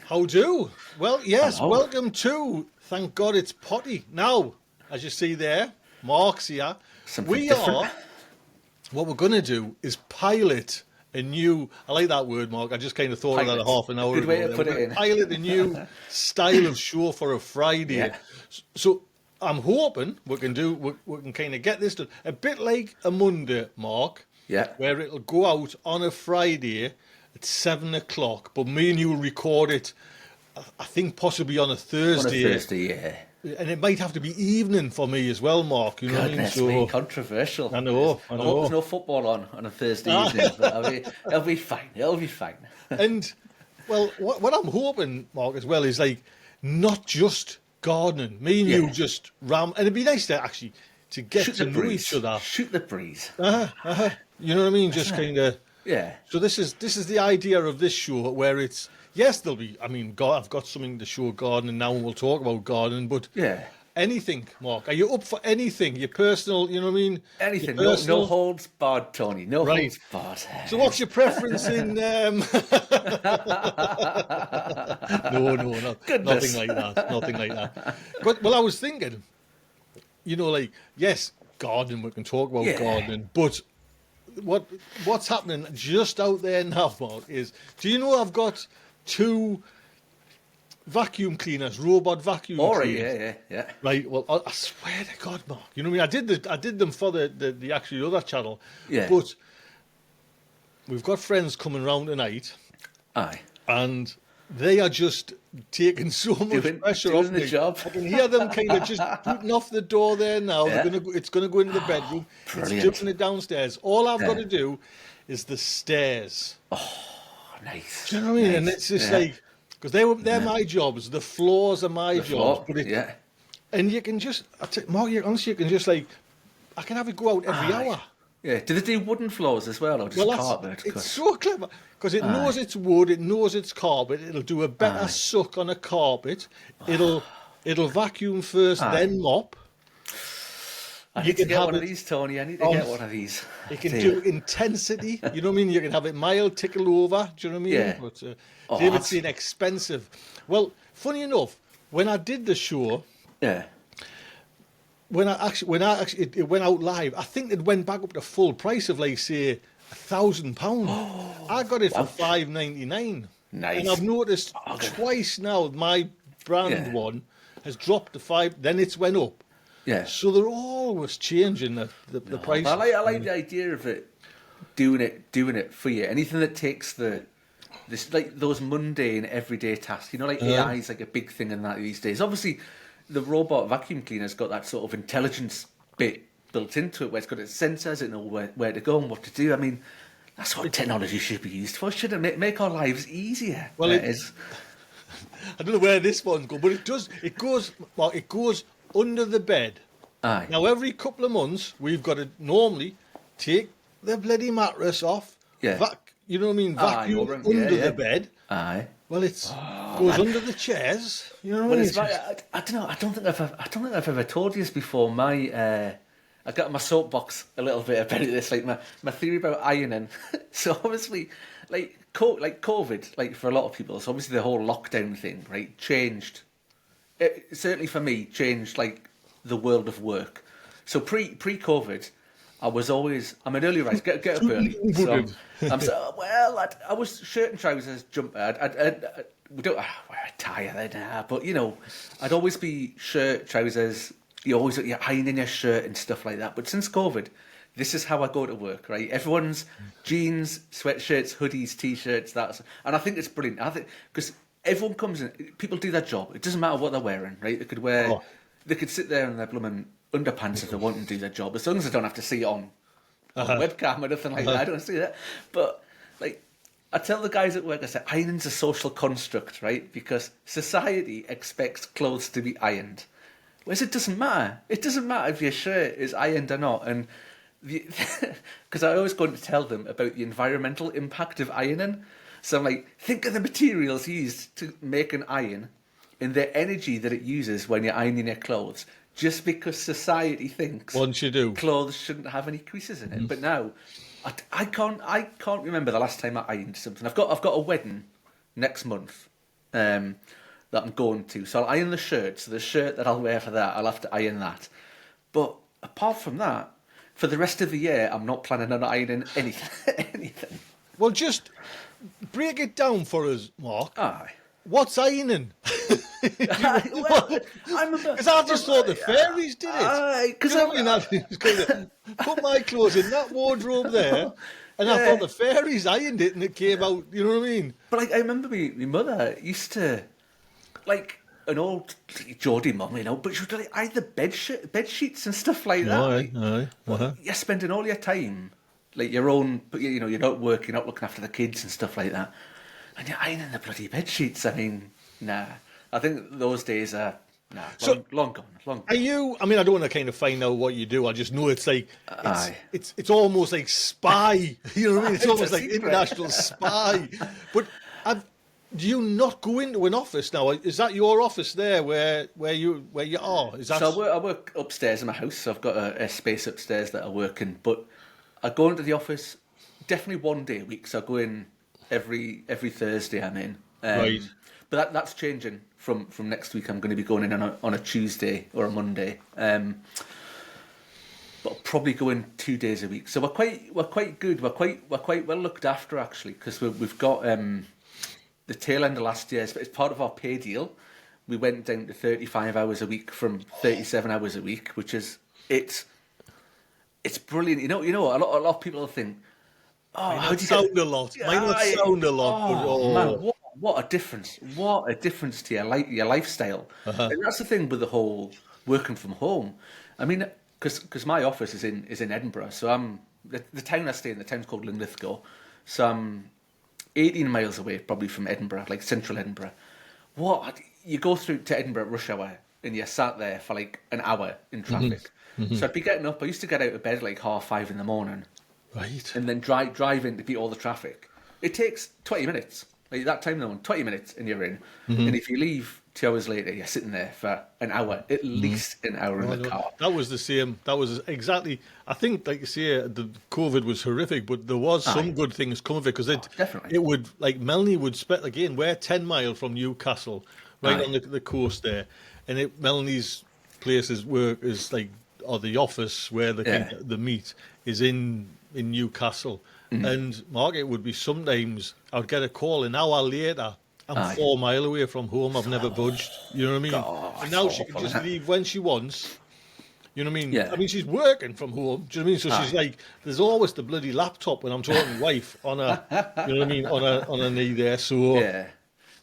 How do? Well, yes, Hello. welcome to Thank God It's Potty. Now, as you see there, Mark's here. Something We different. are, what we're going to do is pilot a new, I like that word, Mark. I just kind of thought of that a Pilot. half an hour Good way ago. to We're put it going to in. pilot a new style of show for a Friday. Yeah. So I'm hoping we can kind of get this done. A bit like a Monday, Mark, Yeah. where it'll go out on a Friday at 7 o'clock, but me and you will record it, I think possibly on a On a Thursday, Thursday, yeah. and it might have to be evening for me as well, Mark. You know what I mean? Goodness me, controversial. I know, I I hope there's know. no football on a Thursday evening, but it'll be fine. It'll be fine. And well, what I'm hoping, Mark, as well is like not just gardening. Me and you Yeah. just ram, and it'd be nice to actually to get Shoot to the know breeze. each other. Shoot the breeze. You know what I mean? Just kind of. Yeah. So this is the idea of this show where it's yes there'll be I mean God I've got something to show gardening now and we'll talk about gardening but Yeah. anything, Mark, are you up for anything, your personal, you know what I mean, Anything. your No holds barred, Tony. No Right. holds barred. So what's your preference in no, Goodness. nothing like that. But well, I was thinking, like, yes, gardening, we can talk about Yeah. gardening, but what's happening just out there now, Mark, is do you know I've got two vacuum cleaners, robot vacuum All right. cleaners. Yeah. Right, well, I swear to God, Mark, you know what I mean? I did them for the actual other channel, Yeah. but we've got friends coming round tonight, Aye. and they are just taking so much pressure doing off the me. job. I can hear them kind of just putting off the door there now. Yeah. It's gonna go into the bedroom. Brilliant. It's doing it downstairs. All I've got Yeah. to do is the stairs. Oh, nice. Do you know what I mean? And Nice. it's just Yeah. like because they're my jobs. The floors are my The jobs. floor. But Yeah. and you can just, Mark, honestly, you can just like, I can have it go out every Aye. hour. Yeah. Do they do wooden floors as well, or just carpet? It's 'Cause- so clever because it knows it's wood, it knows it's carpet. It'll do a better suck on a carpet. It'll vacuum first, Aye. then mop. I You need to can get have one of it- these, Tony. I need to get one of these. It can Dear. do intensity. You know what I mean? You can have it mild, tickle over. Do you know what I mean? Yeah. But Oh, David's that's- saying expensive. Well, funny enough, when I did the show, Yeah. when it went out live, I think it went back up to full price of like say £1,000. I got it for £5.99. Nice. And I've noticed twice now my brand Yeah. one has dropped to £5. Then it's went up. Yeah. So they're always changing the price. I like the idea of it doing it for you. Anything that takes this like those mundane everyday tasks. You know, like AI is like a big thing in that these days. Obviously, the robot vacuum cleaner's got that sort of intelligence bit built into it, where it's got its sensors, it knows where to go and what to do. I mean, that's what technology should be used for, shouldn't it? Make our lives easier. Well, it it- is. I don't know where this one's going, but it does. It goes under the bed. Aye. Now every couple of months we've got to normally take the bloody mattress off. Yeah. You know what I mean? Aye, Vacuum over- yeah, under yeah. the bed. Aye. Well, it goes under the chairs. You know what I Well, mean? it's I don't know. I don't think I've ever told you this before. I got my soapbox a little bit about this, like my theory about ironing. So obviously, like COVID, like for a lot of people, so obviously the whole lockdown thing, right, changed. It certainly for me changed like the world of work. So pre-COVID, I'm an early riser, get up early. So I was shirt and trousers, jumper. We don't wear a tie then, but you know, I'd always be shirt, trousers. You're ironing your shirt and stuff like that. But since COVID, this is how I go to work, right? Everyone's jeans, sweatshirts, hoodies, t-shirts, and I think it's brilliant. I think because everyone comes in, people do their job. It doesn't matter what they're wearing, right? They could sit there in their blooming underpants if they want to do their job, as long as they don't have to see it on webcam or nothing like that. I don't see that. But like, I tell the guys at work, I say, ironing's a social construct, right? Because society expects clothes to be ironed. Whereas it doesn't matter. It doesn't matter if your shirt is ironed or not. And because I always go to tell them about the environmental impact of ironing. So I'm like, think of the materials used to make an iron and the energy that it uses when you're ironing your clothes. Just because society thinks Once you do, clothes shouldn't have any creases in it. But now, I can't remember the last time I ironed something. I've got a wedding next month, that I'm going to. So I'll iron the shirt. So the shirt that I'll wear for that, I'll have to iron that. But apart from that, for the rest of the year, I'm not planning on ironing anything. anything. Well, just break it down for us, Mark. Aye. What's ironing? Well, Because I just thought the fairies did it. Because You know what I mean? I was going to put my clothes in that wardrobe there, and I thought the fairies ironed it, and it came out. You know what I mean? But like, I remember my mother used to, like, an old Geordie mum, but she would like iron the bed sheets and stuff like that. Aye. You're spending all your time, like your own, but you're not working, you're not looking after the kids and stuff like that, and you're ironing the bloody bed sheets. I mean, nah. I think those days are long gone. Are you? I mean, I don't want to kind of find out what you do. I just know it's like it's almost like spy. You know what I mean? It's almost like international spy. But do you not go into an office now? Is that your office there where you are? Is that... So I work upstairs in my house. So I've got a space upstairs that I work in. But I go into the office definitely one day a week. So I go in every Thursday. I'm in. Right. But that's changing from next week. I'm going to be going in on a Tuesday or a Monday. But I'll probably go in 2 days a week. So we're quite good. We're quite well looked after actually, because we've got the tail end of last year. It's part of our pay deal. We went down to 35 hours a week from 37 hours a week, which is it's brilliant. You know, a lot of people think, oh, how do you sound a lot? Might not sound a lot, but man, what a difference! What a difference to your lifestyle. And that's the thing with the whole working from home. I mean, because my office is in Edinburgh, so I'm the town I stay in. The town's called Linlithgow, so I'm 18 miles away, probably from Edinburgh, like central Edinburgh. What you go through to Edinburgh at rush hour, and you're sat there for like an hour in traffic. So I'd be getting up. I used to get out of bed like 5:30 in the morning, right, and then drive in to beat all the traffic. It takes 20 minutes. Like that time though, 20 minutes and you're in. And if you leave 2 hours later, you're sitting there for an hour, at least an hour in the car. That was the same. That was exactly. I think, like you say, the COVID was horrific, but there was some good things coming of it, because it would, like Melanie would spend, again, we're 10 mile from Newcastle, right on the coast there, and Melanie's place is like, or the office where the meet is in Newcastle. And Mark, it would be sometimes I'd get a call an hour later. I'm 4 mile away from home. I've never budged. You know what I mean? God, and now she can just leave when she wants. You know what I mean? Yeah. I mean, she's working from home. Do you know what I mean? So she's like, there's always the bloody laptop when I'm talking wife on a, you know what I mean, on a knee there. So yeah,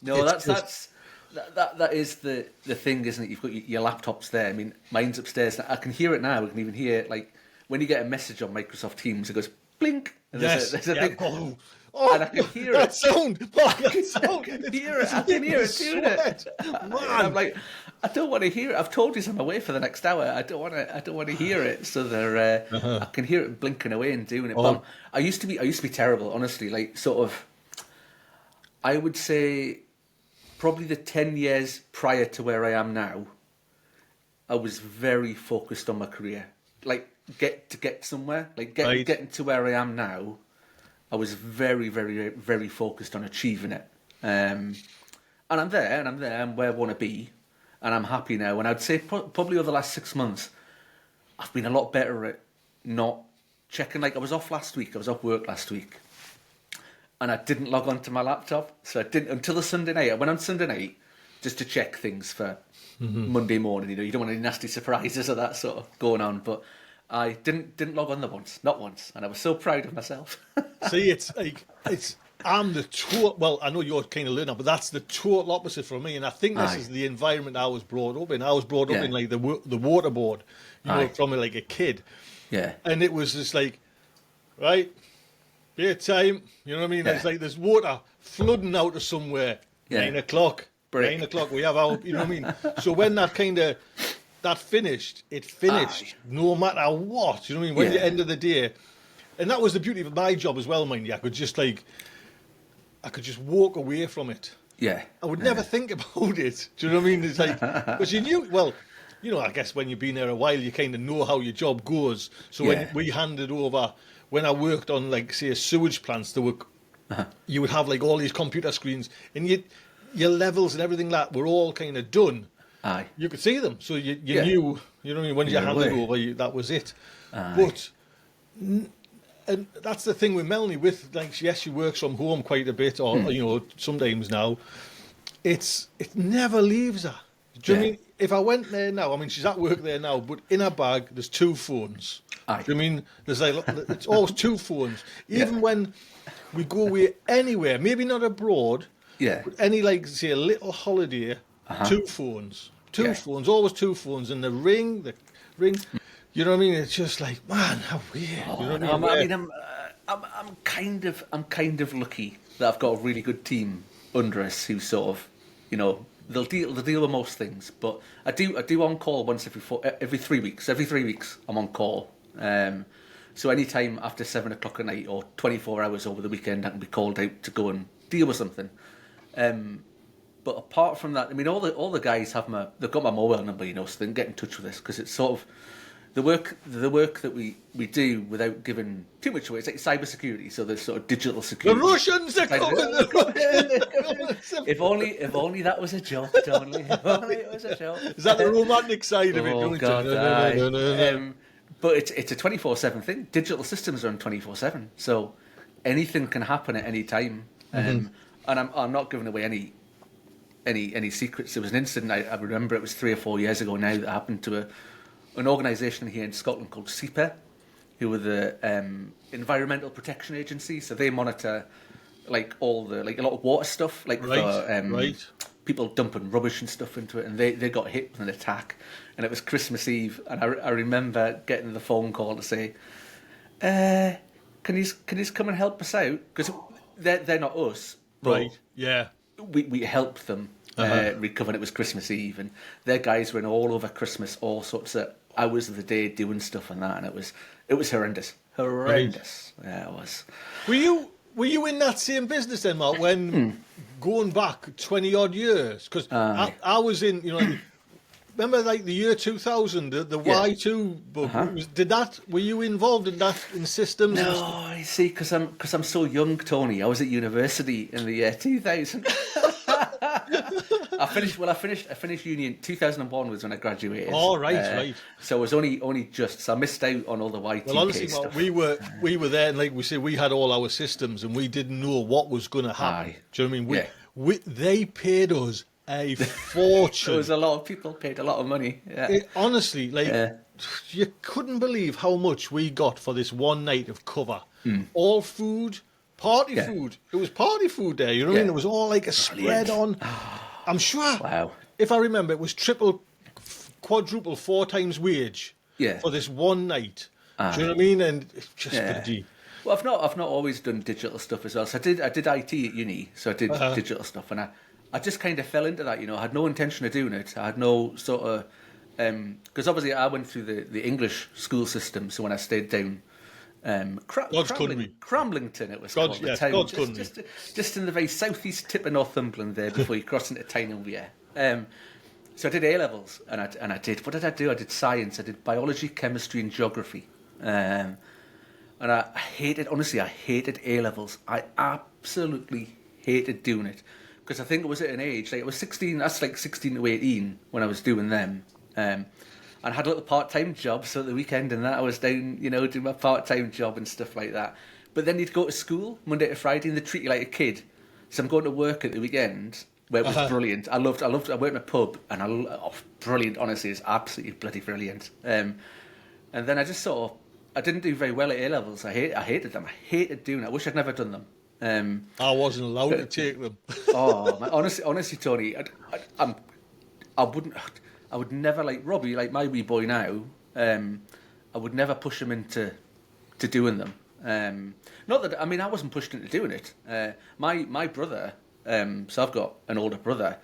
no, that is the thing, isn't it? You've got your laptops there. I mean, mine's upstairs. I can hear it now. I can even hear like when you get a message on Microsoft Teams, it goes blink. And there's a thing. Oh, and I can hear that it. Sound. I can hear it. I can hear it doing it. And I'm like, I don't want to hear it. I've told you I'm away for the next hour. I don't want to hear it. So I can hear it blinking away and doing it. But I used to be terrible, honestly. Like sort of, I would say, probably the 10 years prior to where I am now, I was very focused on my career. Like get somewhere. Like getting to where I am now. I was very, very, very focused on achieving it. And I'm there, I'm where I want to be, and I'm happy now. And I'd say probably over the last 6 months, I've been a lot better at not checking. Like I was off work last week, and I didn't log onto my laptop. So I didn't until the Sunday night. I went on Sunday night just to check things for Monday morning. You don't want any nasty surprises or that sort of going on, but I didn't log on not once, and I was so proud of myself. See, I'm the total. Well, I know you're kind of learning, but that's the total opposite for me. And I think this is the environment I was brought up in. I was brought up in like the waterboard, from like a kid. Yeah. And it was just like, right, beer time. You know what I mean? Yeah. It's like there's water flooding out of somewhere. Yeah. 9 o'clock. Break. 9 o'clock. We have our. You know what I mean? So when that finished, it finished no matter what. You know what I mean? When the end of the day. And that was the beauty of my job as well, mind you. I could just walk away from it. Yeah. I would never think about it. Do you know what I mean? It's like, because you knew, well, I guess when you've been there a while, you kind of know how your job goes. So when we handed over, when I worked on, like, say, sewage plants, there were, you would have, like, all these computer screens, and your levels and everything like that were all kind of done. Aye. You could see them, so you knew, you know what I mean, when you handed over, that was it. Aye. But, and that's the thing with Melanie, with, like, yes, she works from home quite a bit, or, you know, sometimes now, it never leaves her. Do you know what I mean? If I went there now, I mean, she's at work there now, but in her bag, there's 2 phones. Aye. Do you know what I mean? There's like, it's always 2 phones. Even when we go away anywhere, maybe not abroad, but any, like, say, a little holiday, 2 phones. 2 phones, always 2 phones, and the ring. You know what I mean? It's just like, man, how weird. You know what I mean? I'm kind of lucky that I've got a really good team under us who sort of, you know, they'll deal with most things. But I do on call once every 3 weeks. Every 3 weeks I'm on call. So any time after 7 o'clock at night or 24 hours over the weekend, I can be called out to go and deal with something. But apart from that, I mean, all the guys they've got my mobile number, you know, so they can get in touch with us, because it's sort of the work that we do without giving too much away. It's like cyber security, so there's sort of digital security. The Russians are coming. If only that was a joke, Tony. If only it was a joke. Is that the romantic side of it? Oh God, no. But it's a 24/7 thing. Digital systems are on 24/7, so anything can happen at any time. And I'm not giving away any secrets. There was an incident I remember. It was 3 or 4 years ago now that happened to an organisation here in Scotland called SEPA, who were the Environmental Protection Agency. So they monitor like a lot of water stuff, like for people dumping rubbish and stuff into it. And they got hit with an attack, and it was Christmas Eve. And I remember getting the phone call to say, "Can you come and help us out?" Because they're not us, but we helped them recover. And it was Christmas Eve, and their guys were in all over Christmas, all sorts of hours of the day doing stuff and that, and it was horrendous. Yeah, it was. Were you in that same business then, Mark, when going back 20 odd years? Because I was in, you know, remember like the year 2000, the Y2 book. Were you involved in that, in systems? No, I see, because I'm so young, Tony. I was at university in the year 2000. I finished uni in 2001 was when I graduated. Oh, right. So it was only just, so I missed out on all the Y2K well, honestly, stuff. we were there, and like we said, we had all our systems, and we didn't know what was going to happen. Aye. Do you know what I mean? They paid us a fortune. There was a lot of people paid a lot of money. Yeah. Honestly, you couldn't believe how much we got for this one night of cover. All food, party food. It was party food there, you know what I mean? It was all like a spread on. I'm sure. Wow. If I remember, it was quadruple, 4 times wage for this one night. Do you know what I mean? And it's just bloody. Well, I've not always done digital stuff as well. So I did IT at uni, so I did digital stuff, and I just kind of fell into that. You know, I had no intention of doing it. I had no sort of because obviously I went through the English school system. So when I stayed down. Cramlington, it was called. The town, God's country. Just in the very southeast tip of Northumberland there before you cross into Tyne-over-Yare. So I did A-levels, and I did, what did I do? I did science, I did biology, chemistry and geography. And I hated A-levels. I absolutely hated doing it. Because I think it was at an age, like it was 16, that's like 16 to 18 when I was doing them. And I had a little part-time job, so at the weekend and that I was down, you know, doing my part-time job and stuff like that. But then you'd go to school Monday to Friday and they'd treat you like a kid. So I'm going to work at the weekend, where it was brilliant. I worked in a pub, and brilliant, honestly, it's absolutely bloody brilliant. And then I just sort of, I didn't do very well at A-levels. I hated them. I hated doing it. I wish I'd never done them. I wasn't allowed to take them. Honestly, Tony, I would never, like Robbie, like my wee boy now, I would never push him into doing them. Not that, I mean, I wasn't pushed into doing it. My brother, so I've got an older brother,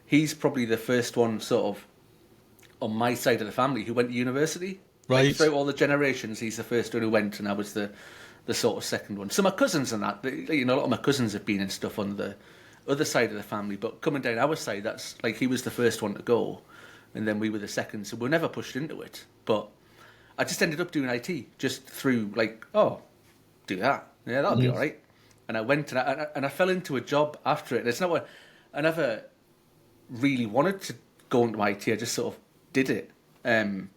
he's probably the first one sort of on my side of the family who went to university. Right. Like, throughout all the generations, he's the first one who went, and I was the sort of second one. So my cousins and that, you know, a lot of my cousins have been and stuff on the other side of the family, but coming down our side, that's like he was the first one to go. And then we were the second, so we were never pushed into it. But I just ended up doing IT, just through like, do that. Yeah, that'll be all right. And I went and I fell into a job after it. And it's not what I never really wanted to go into IT. I just sort of did it. And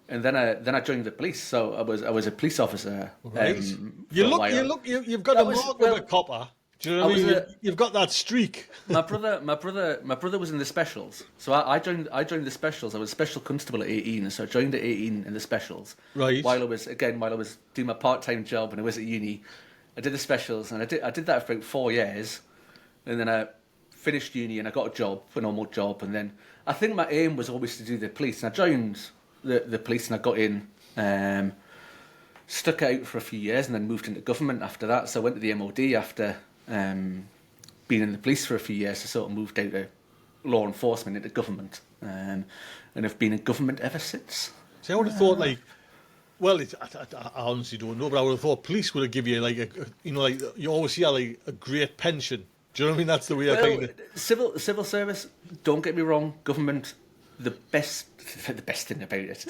then I joined the police. So I was a police officer. Right. For a while. You've got That a was- mark well, of a copper. Do you know I what I was mean? a- You've got that streak. My brother was in the specials. So I joined the specials. I was special constable at 18, so I joined at 18 in the specials. Right. While I was doing my part-time job and I was at uni, I did the specials, and I did that for about 4 years, and then I finished uni and I got a job, a normal job, and then I think my aim was always to do the police, and I joined the police and I got in, stuck out for a few years, and then moved into government after that. So I went to the MOD after being in the police for a few years. I sort of moved out of law enforcement into government, and I've been in government ever since. See, I would have thought I honestly don't know, but I would have thought police would have give you like you always hear like a great pension. Do you know what I mean? That's the way I kind of. Civil service. Don't get me wrong. Government, the best thing about it.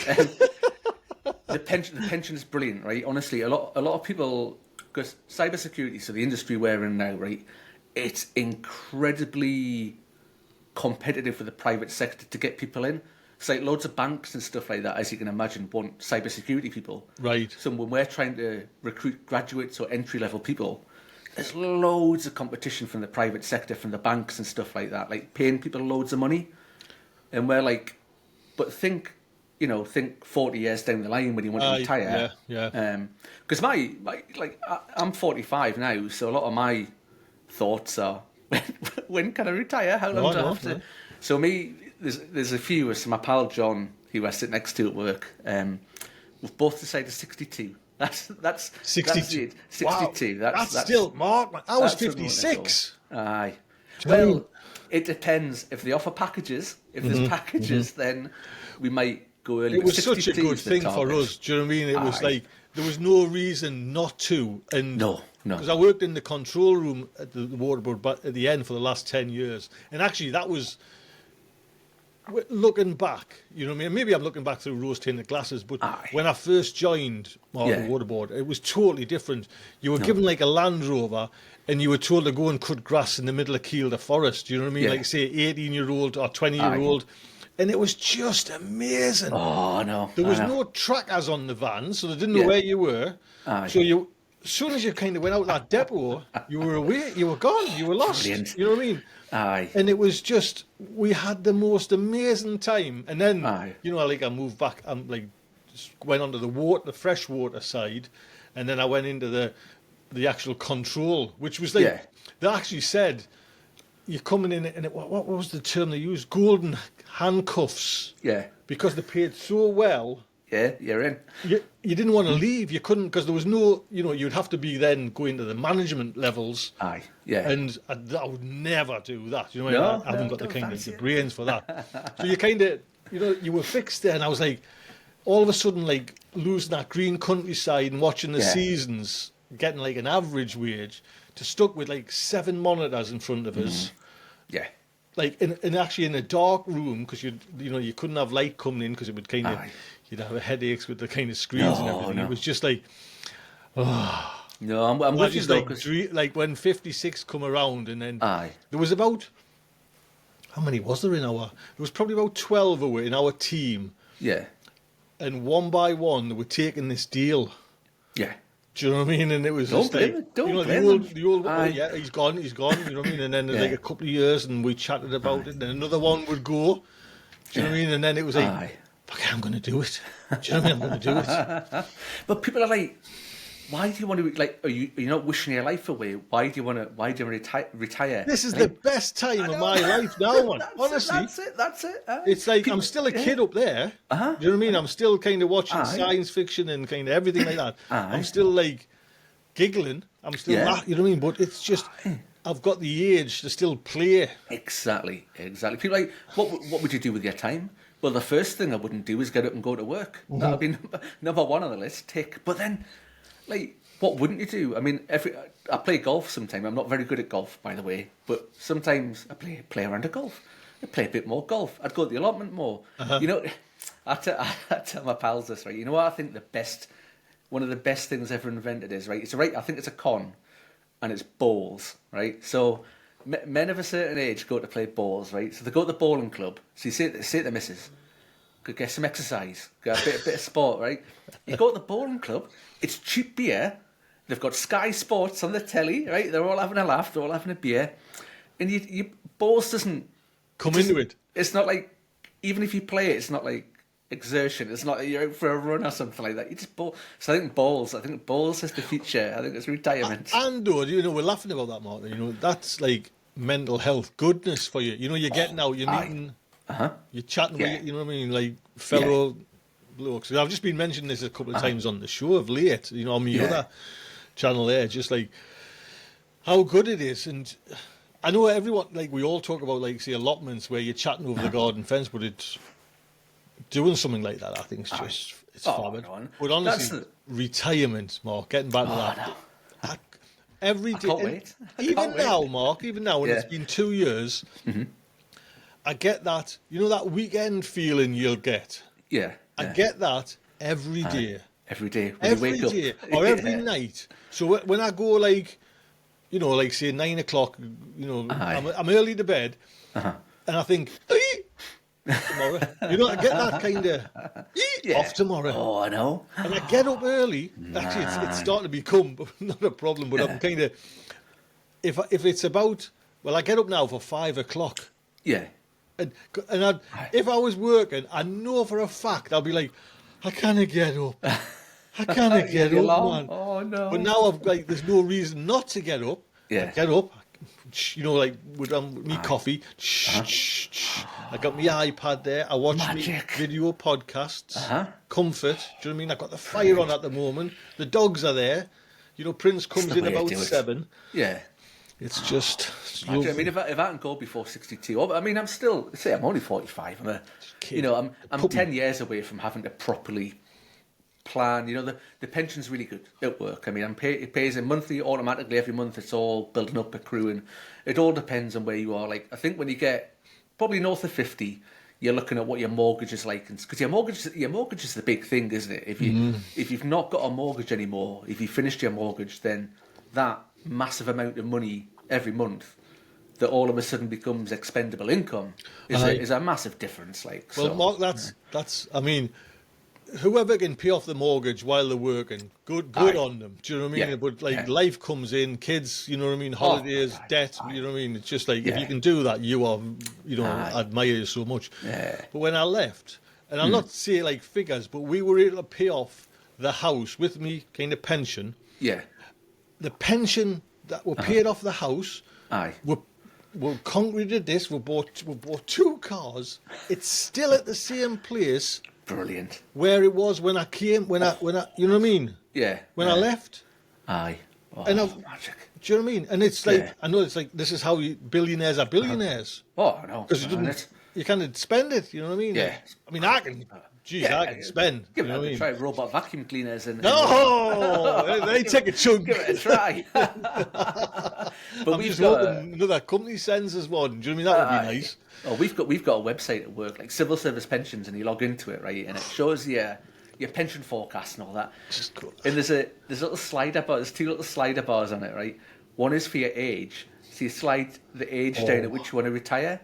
The pension is brilliant, right? Honestly, a lot of people, because cybersecurity, so the industry we're in now, right? It's incredibly competitive with the private sector to get people in. It's like loads of banks and stuff like that, as you can imagine, want cybersecurity people. Right. So when we're trying to recruit graduates or entry-level people, there's loads of competition from the private sector, from the banks and stuff like that, like paying people loads of money. And we're like, but think 40 years down the line when you want to retire. Yeah. Because I'm 45 now, so a lot of my thoughts are, when can I retire? How long do I have to? So there's a few. So my pal John, who I sit next to at work, we've both decided 62. That's 62. 62. Wow. That's still Mark. I was 56. Aye. Well, it depends. If they offer packages, if there's packages, then we might go early. It was such a good thing for us. Do you know what I mean? It was like there was no reason not to. And no. Because I worked in the control room at the water board, but at the end for the last 10 years, and actually that was. Looking back, you know what I mean? Maybe I'm looking back through rose-tinted glasses, but when I first joined the water board, it was totally different. You were given like a Land Rover, and you were told to go and cut grass in the middle of Kielder Forest. You know what I mean? Like say 18-year-old or 20-year-old. And it was just amazing. Oh, no. There was no trackers on the van, so they didn't know where you were. So as soon as you kind of went out that depot, you were away, you were gone, you were lost. Brilliant. You know what I mean? Aye. And it was just, we had the most amazing time. And then, I moved back, went onto the freshwater side, and then I went into the actual control, which was like, they actually said, you're coming in, and what was the term they used? Golden handcuffs. Yeah. Because they paid so well. Yeah, you're in. You didn't want to leave. You couldn't, because there was no, you'd have to be then going to the management levels. Aye, yeah. And I would never do that. You know, I haven't got the kind of the brains for that. So you kind of, you were fixed there, and I was like, all of a sudden, like losing that green countryside and watching the seasons, getting like an average wage, to stuck with like 7 monitors in front of us. Yeah. Like actually in a dark room, because you couldn't have light coming in because it would kind of. You'd have headaches with the kind of screens and everything. It was just like, No, I'm with you though. Like when 56 come around, and then there was about, how many was there in our? There was probably about 12 away in our team. Yeah. And one by one, they were taking this deal. Yeah. Do you know what I mean? And it was just like, the old, he's gone. You know what I mean? And then like a couple of years, and we chatted about it. And then another one would go. Do you know what I mean? And then it was like. Okay, I'm going to do it. Do you know what I mean? I'm going to do it. But people are like, why do you want to, like, are you not wishing your life away? Why do you want to retire? This is the best time of my life now, man. Honestly. That's it. It's like, I'm still a kid up there. Do you know what I mean? I'm still kind of watching science fiction and kind of everything like that. I'm still like giggling. I'm still, you know what I mean? But it's just, I've got the age to still play. Exactly. People are like, what would you do with your time? Well, the first thing I wouldn't do is get up and go to work. That would be number one on the list. But then, like, what wouldn't you do? I mean, I play golf sometimes. I'm not very good at golf, by the way. But sometimes I play around a golf. I play a bit more golf. I'd go to the allotment more. You know, I tell my pals this, right? You know what I think one of the best things ever invented is, right? I think it's a con, and it's bowls, right? So men of a certain age go to play balls, right? So they go to the bowling club. So you say to the missus, go get some exercise, go a bit of sport, right? You go to the bowling club, it's cheap beer. They've got Sky Sports on the telly, right? They're all having a laugh, they're all having a beer. And you balls doesn't... Come into it. It's not like, even if you play it, it's not like exertion. It's not like you're out for a run or something like that. You just bowl. So I think balls is the future. I think it's retirement. And we're laughing about that, Martin. That's like mental health, goodness for you. You're getting out, you're meeting, you're chatting with, you know what I mean, like fellow blokes. I've just been mentioning this a couple of times on the show of late, on my other channel there, just like how good it is. And I know everyone, like we all talk about, like, say, allotments where you're chatting over the garden fence, but it's doing something like that, I think, it's fab. But honestly, retirement, Mark, getting back to that. Every day. Can't wait. Even now, Mark, when it's been 2 years, I get that, that weekend feeling you'll get. Yeah. I get that every day. Every day. Every day. Or every night. So when I go, like, like, say, 9 o'clock, I'm early to bed, and I think, tomorrow. I get that kind of off tomorrow. Oh, I know. And I get up early. Actually, it's starting to become not a problem, but I'm kind of, if it's about, well, I get up now for 5 o'clock. Yeah. And if I was working, I know for a fact I'll be like, I can't get up. I can't get up, man. Oh, no. But now there's no reason not to get up. Yeah. I get up, like with me coffee. I got my iPad there. I watch me video podcasts. Comfort. Do you know what I mean? I've got the fire on at the moment. The dogs are there. Prince comes in about 7. Yeah. It's just. I mean, if I can go before 62, I mean, I'm only 45. I'm 10 years away from having to properly plan. The pension's really good at work. I mean, it pays a monthly automatically every month. It's all building up, accruing. It all depends on where you are. Like, I think when you get probably north of 50, you're looking at what your mortgage is like, because your mortgage is the big thing, isn't it? If you've not got a mortgage anymore, if you finished your mortgage, then that massive amount of money every month that all of a sudden becomes expendable income is a massive difference. Like, well, Mark, that's. I mean, whoever can pay off the mortgage while they're working, good on them. Do you know what I mean? Yeah. But life comes in, kids, you know what I mean, holidays, debt, you know what I mean. It's just like if you can do that, you are, I admire you so much. Yeah. But when I left, and I'll not say like figures, but we were able to pay off the house with me kind of pension. Yeah. The pension that were paid off the house. Aye. We concreted this. We bought 2 cars. It's still at the same place. Brilliant. Where it was when I came, when I, you know what I mean? Yeah. When I left. Aye. Oh, and magic. Do you know what I mean? And it's like, I know it's like, this is how billionaires are billionaires. Oh, I know. Because you can't spend it, you know what I mean? Yeah. I mean, I can, I can spend. Give you know what I mean? Try robot vacuum cleaners and... No! They take a chunk. Give it a try. But I'm just hoping another company sends us one. Do you know what I mean? That would be nice. Oh, we've got a website at work, like civil service pensions, and you log into it, right, and it shows your pension forecast and all that. Just cool. And there's a little slider bar. There's 2 little slider bars on it, right? One is for your age, so you slide the age down at which you want to retire,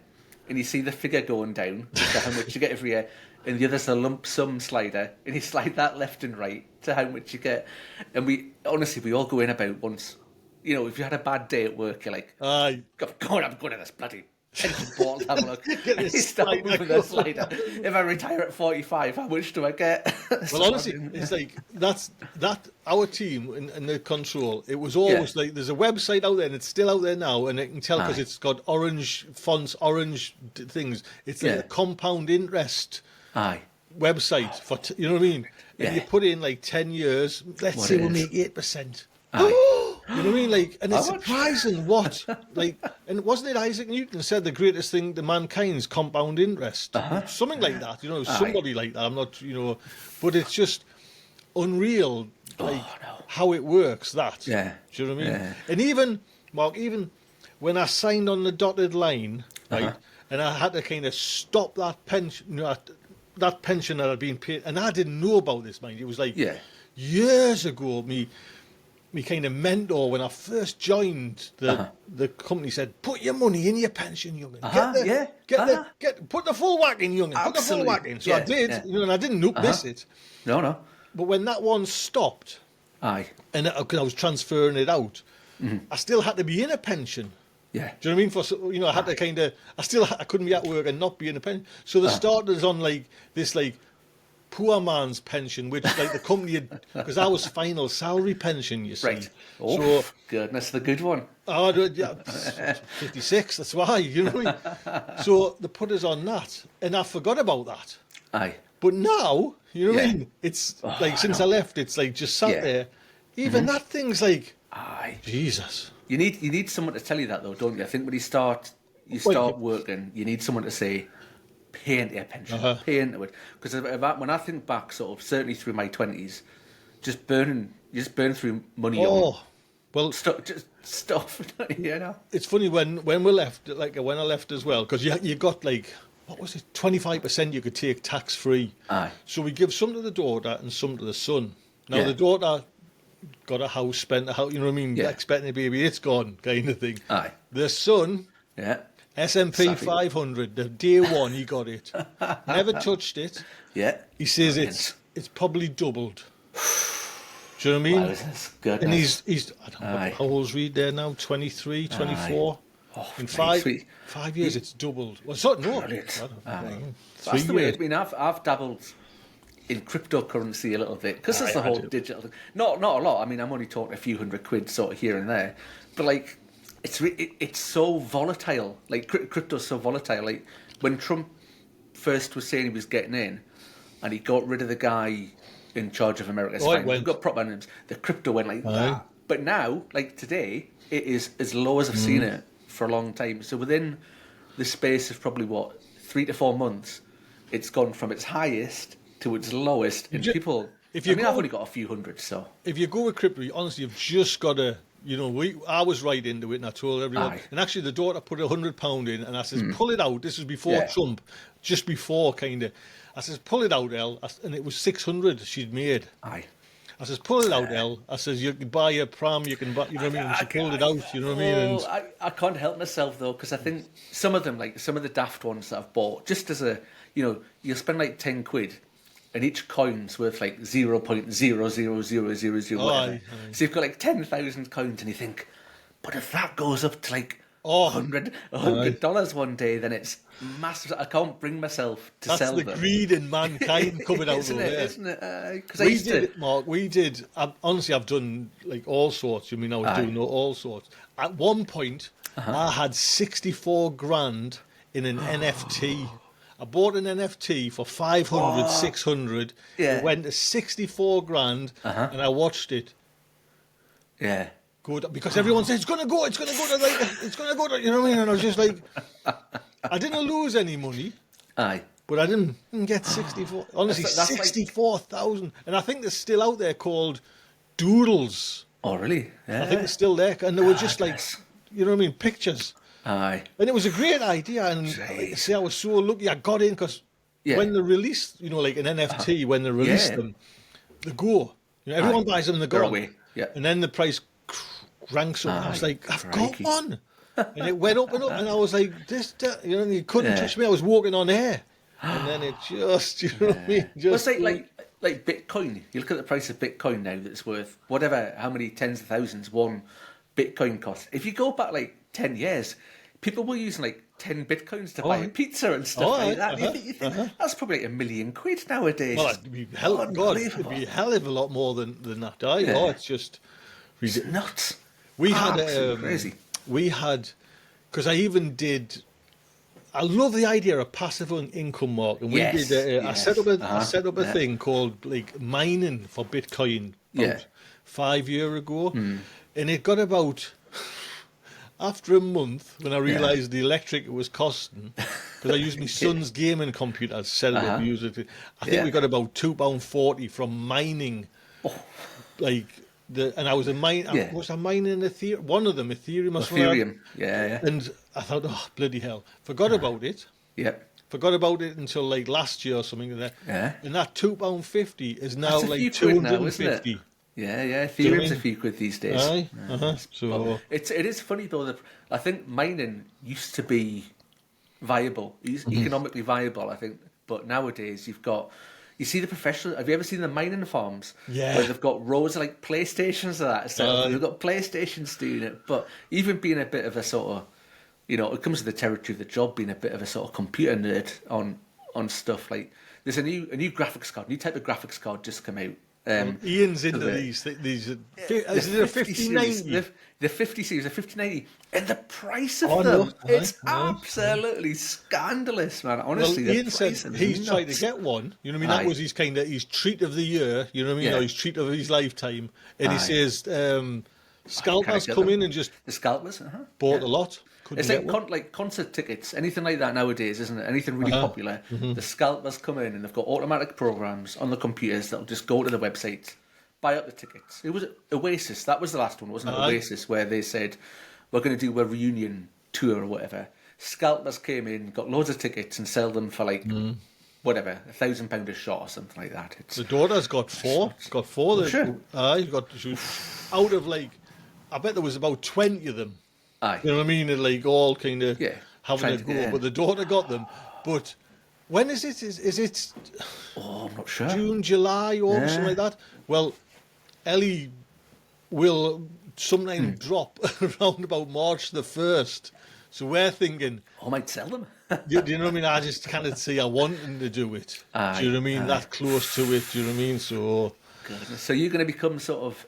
and you see the figure going down to how much you get every year. And the other's a lump sum slider, and you slide that left and right to how much you get. And we all go in about once. If you had a bad day at work, you're like, aye, I'm going to this bloody pension portal to have a look. And you start moving the slider. If I retire at 45, how much do I get? Well, honestly, it's like that our team and the control. It was always like there's a website out there, and it's still out there now, and it can tell because it's got orange fonts, orange things. It's like a compound interest. Aye. Website for you know what I mean? If you put in like 10 years, let's say we'll make 8%. You know what I mean? Like, and it's surprising what, like, and wasn't it Isaac Newton said the greatest thing to mankind's compound interest? Something like that, somebody like that. I'm not, but it's just unreal, like how it works. That, do you know what I mean? Yeah. And even Mark, when I signed on the dotted line, right, and I had to kind of stop that pension, that pension that had been paid, and I didn't know about this, mind. It was like years ago, me kind of mentor when I first joined the company said, "Put your money in your pension, young'un. Put the full whack in, young'un. Put the full whack in." So I did, and I didn't miss it. No. But when that one stopped, and because I was transferring it out, I still had to be in a pension. Yeah. Do you know what I mean? I had to I couldn't be at work and not be in a pension. So they started us on this poor man's pension, which the company had, because I was final salary pension, you see. Right. Oh, so, goodness, the good one. Oh, yeah, 56, that's why, you know what I mean? So they put us on that, and I forgot about that. Aye. But now, you know what I mean? It's since I left, it's just sat there. Even that thing's aye. Jesus. You need someone to tell you that, though, don't you? I think when you start working, you need someone to say, pay into your pension, pay into it. Because when I think back, sort of, certainly through my 20s, you just burn through money on stuff, you know. It's funny when we left, when I left as well, because you got what was it, 25% you could take tax free. Aye. So we give some to the daughter and some to the son. Now the daughter got a house, spent a house, you know what I mean? Yeah. Expecting a baby, it's gone, kind of thing. Aye. The son, S&P 500, the day one he got it. Never touched it. Yeah. He says it's probably doubled. Do you know what I mean? Wow, and he's I don't know how old's Reed there now, 23, 24. Oh, in 5 years it's doubled. Well, so no. That's the way. I mean, I've dabbled in cryptocurrency a little bit because it's the whole digital thing. Not a lot. I mean, I'm only talking a few £100 sort of here and there, but it's so volatile. Crypto's so volatile. When Trump first was saying he was getting in, and he got rid of the guy in charge of America's finance. We've got proper names. The crypto went like that. But now, today, it is as low as I've seen it for a long time. So within the space of probably 3 to 4 months, it's gone from its highest to its lowest. And people, I've only got a few hundred. So if you go with crypto, honestly, you've just got to. I was right into it, and I told everyone. And actually, the daughter put £100 in, and I says, "Pull it out." This was before Trump, just before kind of. I says, "Pull it out, El," and it was 600 she'd made. Aye. I says, "Pull it out, El." I says, "You can buy a pram, you can buy." You know what I mean? And she pulled it out. You know what I mean? And I can't help myself though, because I think some of them, some of the daft ones that I've bought, just as a, you'll spend £10. And each coin's worth 0.00000 whatever. So you've got 10,000 coins, and you think, but if that goes up to $100 one day, then it's massive. I can't bring myself to sell them. That's the greed in mankind coming out of there. Isn't it? Because Mark, we did. Honestly, I've done all sorts. I mean, I was doing all sorts. At one point, I had 64 grand in an NFT. I bought an NFT for 500, 600. It went to 64 grand, and I watched it. Yeah. Good, because everyone says it's going to go to you know what I mean? And I was just like, I didn't lose any money. Aye. But I didn't get 64. Honestly, 64,000. And I think they're still out there called doodles. Oh, really? Yeah. I think they're still there. And they were just you know what I mean, pictures. Aye. And it was a great idea. And I was so lucky I got in because when they released, an NFT, when they released them, they go. Everyone buys them and they're gone. Yeah. And then the price ranks up. I was like, I've got one. And it went up and up. And I was like, you couldn't touch me. I was walking on air. And then it just, you know what I mean? It's like Bitcoin. You look at the price of Bitcoin now that's worth how many tens of thousands one Bitcoin costs. If you go back 10 years, people were using 10 Bitcoins to buy a pizza and stuff like that. You think that's probably £1 million nowadays. Well, it'd be it'd be a hell of a lot more than that. It's just it's nuts. We had crazy. We had, because I even did. I love the idea of passive income, Mark. And we did. I set up a thing called mining for Bitcoin about 5 years ago, and it got about. After a month, when I realised the electric it was costing, because I used my son's gaming computer, I set it up, use it. I think we got about £2.40 from mining, and I was was I mining Ethereum? One of them, Ethereum. Yeah. And I thought, bloody hell, forgot about it. Yeah. Forgot about it until last year or something like that. Yeah. And that £2.50 is now £250. £250. Yeah. Do you know what I Ethereum's a mean? few quid these days. Aye. So It is funny though that I think mining used to be viable, economically viable. I think, but nowadays you see the professional. Have you ever seen the mining farms? Yeah. Where they've got rows of like PlayStations and that stuff. Aye. They've got PlayStations doing it, but even being a bit of a sort of, it comes to the territory of the job, being a bit of a sort of computer nerd on stuff like there's a new graphics card, new type of graphics card just come out. Ian's into these. Is it a 5090? The 50 series, the 5090, and the price of Oh, them, no. it's Aye. absolutely scandalous, man. Honestly, Well, Ian the said price is he's nuts. tried to get one. You know what I mean? Aye. That was his treat of the year. You know what I mean? Yeah. Or his treat of his lifetime. And he Aye. says, scalpers get come them. in and just The scalpers, bought a lot. Couldn't It's get like one. like concert tickets, anything like that nowadays, isn't it? Anything really popular. Mm-hmm. The scalpers come in and they've got automatic programs on the computers that'll just go to the website, buy up the tickets. It was Oasis. That was the last one, wasn't it? Aye. Oasis, where they said we're going to do a reunion tour or whatever. Scalpers came in, got loads of tickets, and sell them for like whatever, £1,000 a shot or something like that. It's The daughter's got four. Got four. Sure. She was out of like, I bet there was about 20 of them. aye. You know what I mean? And like all kind of having trying a to go. get in. But the daughter got them. But when is it? Is it Oh, I'm not sure. June, July, August, Yeah. something like that? Well, Ellie will sometime drop around about March the 1st. So we're thinking, I might sell them. do you know what I mean? I just kind of see her wanting to do it. Aye, Do you know what I mean? aye. That close to it. Do you know what I mean? So Goodness. So you're going to become sort of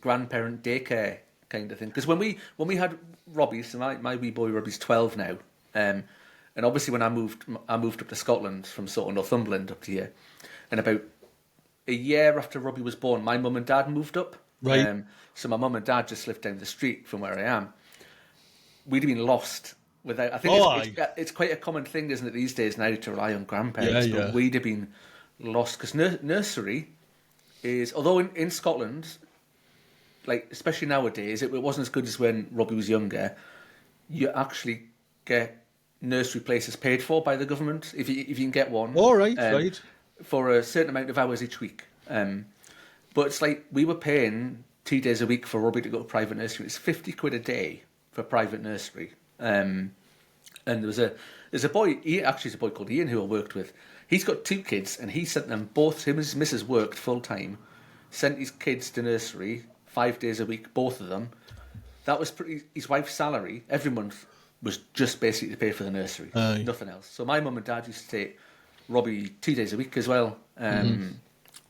grandparent daycare kind of thing? Because when we had Robbie, so my wee boy Robbie's 12 now, and obviously when I moved up to Scotland from sort of Northumberland up to here, and about a year after Robbie was born, my mum and dad moved up. Right. So my mum and dad just lived down the street from where I am. We'd have been lost without. I think it's quite a common thing, isn't it, these days now to rely on grandparents? Yeah, but we'd have been lost because nursery is, although in Scotland, like especially nowadays, it wasn't as good as when Robbie was younger. You actually get nursery places paid for by the government if you can get one. all right, right. For a certain amount of hours each week. But it's like we were paying 2 days a week for Robbie to go to private nursery. It's 50 quid a day for private nursery. And there's a boy, actually it's a boy called Ian who I worked with. He's got 2 kids and he sent them both, him and his missus worked full time, sent his kids to nursery 5 days a week, both of them. That was his wife's salary every month was just basically to pay for the nursery, Aye. nothing else. So my mum and dad used to take Robbie 2 days a week as well.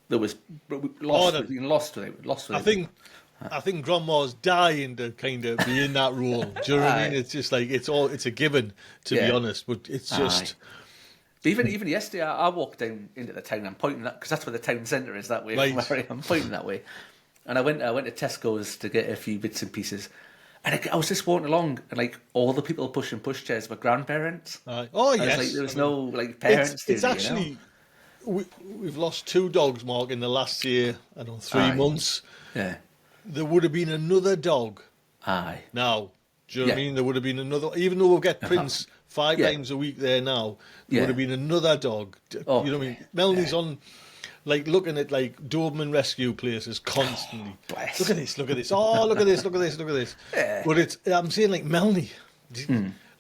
There was lost without. I think grandma's dying to kind of be in that role. Do you know what I mean? It's just like it's a given, to be honest. But it's just Even yesterday, I walked down into the town. I'm pointing that because that's where the town centre is. That way, Right. from where I'm pointing that way. And I went to Tesco's to get a few bits and pieces. And I was just walking along, and like all the people pushing pushchairs were grandparents. oh I was yes, like, there was no like parents. It's doing actually we've lost 2 dogs, Mark, in the last year. I don't know, 3 months. Yeah. There would have been another dog Aye. now. Do you know what I Yeah. mean? There would have been another, even though we'll get Prince 5 times a week there now, there would have been another dog. Oh, You know what I mean? Melanie's on, like, looking at, like, Doberman rescue places constantly. bless. Look at this, look at this. Oh, look at this, look at this, look at this. Yeah. But I'm saying, like, Melanie,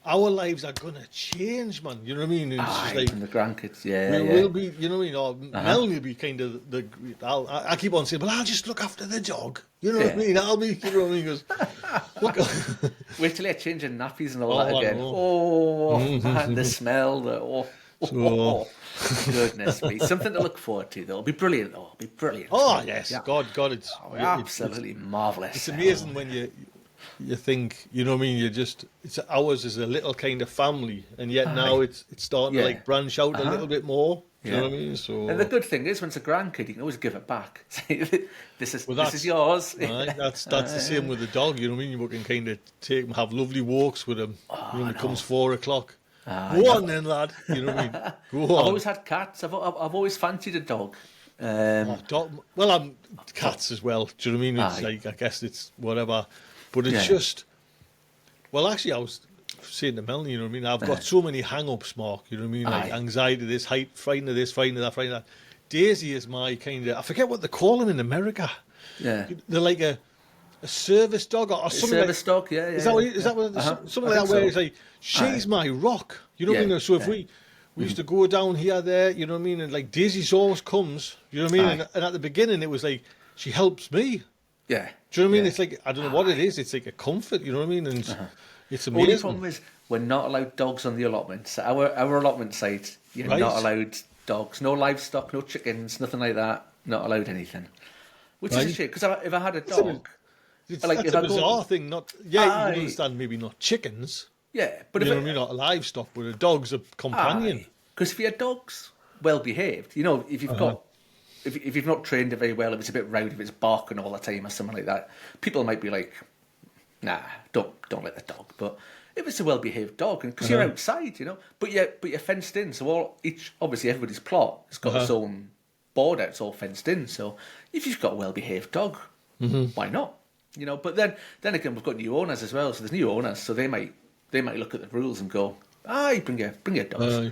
our lives are going to change, man. You know what I mean? It's just like, and the grandkids, we'll be, you know what I mean? Or Melanie will be kind of I keep on saying, well, I'll just look after the dog. You know what I mean? I'll be, you know what I mean? He goes, look. Wait till they're changing nappies and all that I again. know. Oh, man, the smell. Goodness me. Something to look forward to, though. It'll be brilliant, though. It'll be brilliant. Oh, yes. Yeah. God, it's Absolutely marvellous. It's amazing when you think, you know what I mean, it's ours is a little kind of family, and yet now it's starting to like branch out a little bit more. You know what I mean? So, and the good thing is, when it's a grandkid, you can always give it back. This is yours. Right, that's the same with the dog. You know what I mean? You can kind of take him, have lovely walks with him. When it comes 4 o'clock. Go on then, lad. You know what I mean? Go on. I've always had cats. I've always fancied a dog. Well, I'm cats as well. Do you know what I mean? It's like, I guess it's whatever. But it's just... Well, actually, I was saying to Melanie, you know what I mean? I've got so many hang-ups, Mark. You know what I mean? Like anxiety, this, height, frightened of this, frightened of that, frightened of that. Daisy is my kind of, I forget what they call them in America. Yeah. They're like a service dog or something Service dog, yeah. Is that what, is that what, something like that where it's like, she's my rock. You know what I mean? So if we used to go down here, there, you know what I mean? And like Daisy's always comes, you know what I mean? And at the beginning it was like, she helps me. Yeah. Do you know what I mean? It's like, I don't know what it is. It's like a comfort, you know what I mean? And it's amazing. Only problem is we're not allowed dogs on the allotments. Our allotment site, you're not allowed dogs. No livestock, no chickens, nothing like that. Not allowed anything. Which is a shame, because if I had a dog... That's a bizarre thing. Not you can understand maybe not chickens. Yeah, but you know what I mean, not livestock, but a dog's a companion. Because if your dog's well behaved, you know, if you've got... If you've not trained it very well, if it's a bit rowdy, if it's barking all the time or something like that, people might be like, nah, don't let the dog. But if it's a well-behaved dog, and because you're outside, you know, but you're fenced in, so obviously everybody's plot has got its own border, it's all fenced in. So if you've got a well-behaved dog, why not? You know, but then again, we've got new owners as well. So there's new owners, so they might look at the rules and go, bring your dogs.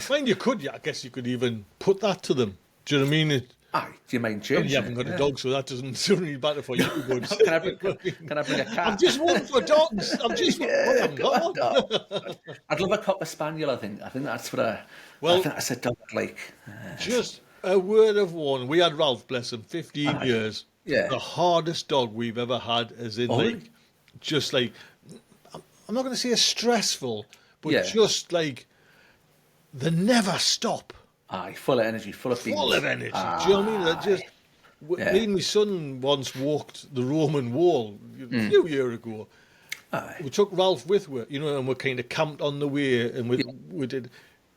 Mind you could, I guess you could even put that to them. Do you know what I mean? Do you mind changing? You haven't got a dog, so that doesn't really matter for you. Can I bring a cat? I'm just one for dogs. I'm just I'd love a Cocker Spaniel, I think. I think that's what I think that's a dog I'd like. Just a word of warning. We had Ralph, bless him, 15 years. Yeah. The hardest dog we've ever had, as in just like, I'm not going to say stressful, but just like, they never stop. Full of energy, full of beans. Full of energy. Do you know what I mean? Me and my son once walked the Roman wall a few years ago. We took Ralph with us, you know, and we kind of camped on the way, and we did.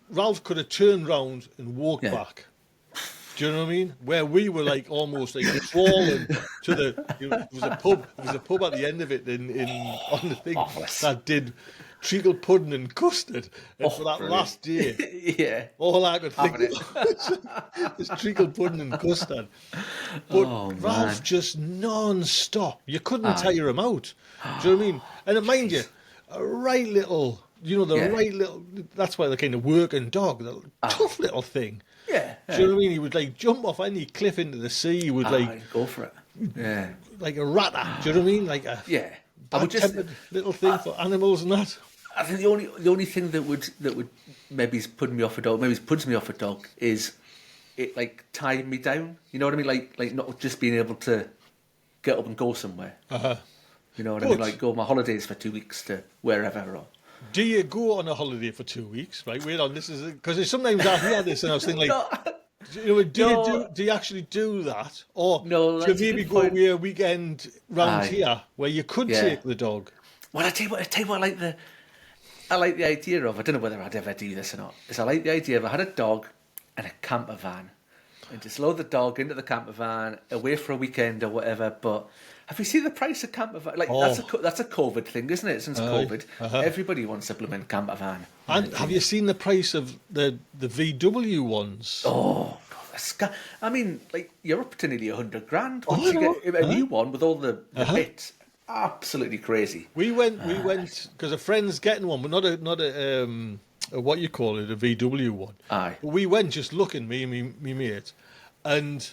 Ralph could have turned round and walked back. Do you know what I mean? Where we were like almost like crawling to the. There was a pub. There was a pub at the end of it on the thing that did treacle pudding and custard. And for that last day, all I could think of was treacle pudding and custard. But Ralph just non-stop. You couldn't tire him out. Do you know what I mean? And mind you, a right little. You know, right little. That's why they're kind of working dog. The tough little thing. Yeah. Do you know what I mean? He would like jump off any cliff into the sea. He would go for it. Yeah. Like a ratter. Do you know what I mean? Like a bad-tempered little thing for animals and that. I think the only thing that would maybe put me off a dog, maybe puts me off a dog, is it like tying me down. You know what I mean? Like not just being able to get up and go somewhere. You know what I mean? Like go on my holidays for 2 weeks to wherever. Or do you go on a holiday for 2 weeks? Right, wait on. This is because sometimes I hear this and I was thinking like, do you actually do that, or do you maybe go away a weekend round here where you could take the dog? Well, I tell you what, I like the idea of. I don't know whether I'd ever do this or not. Is I like the idea of I had a dog and a camper van, and just load the dog into the camper van away for a weekend or whatever, but. Have you seen the price of camper van? Like that's a COVID thing, isn't it? Since COVID, everybody wants a blooming camper van. And have you seen the price of the VW ones? Oh, God, I mean, like you're up to nearly $100,000 once you get a new one with all the bits. Absolutely crazy. We went because a friend's getting one, but not a what you call it, a VW one. Aye. But we went just looking, me and me mate, and.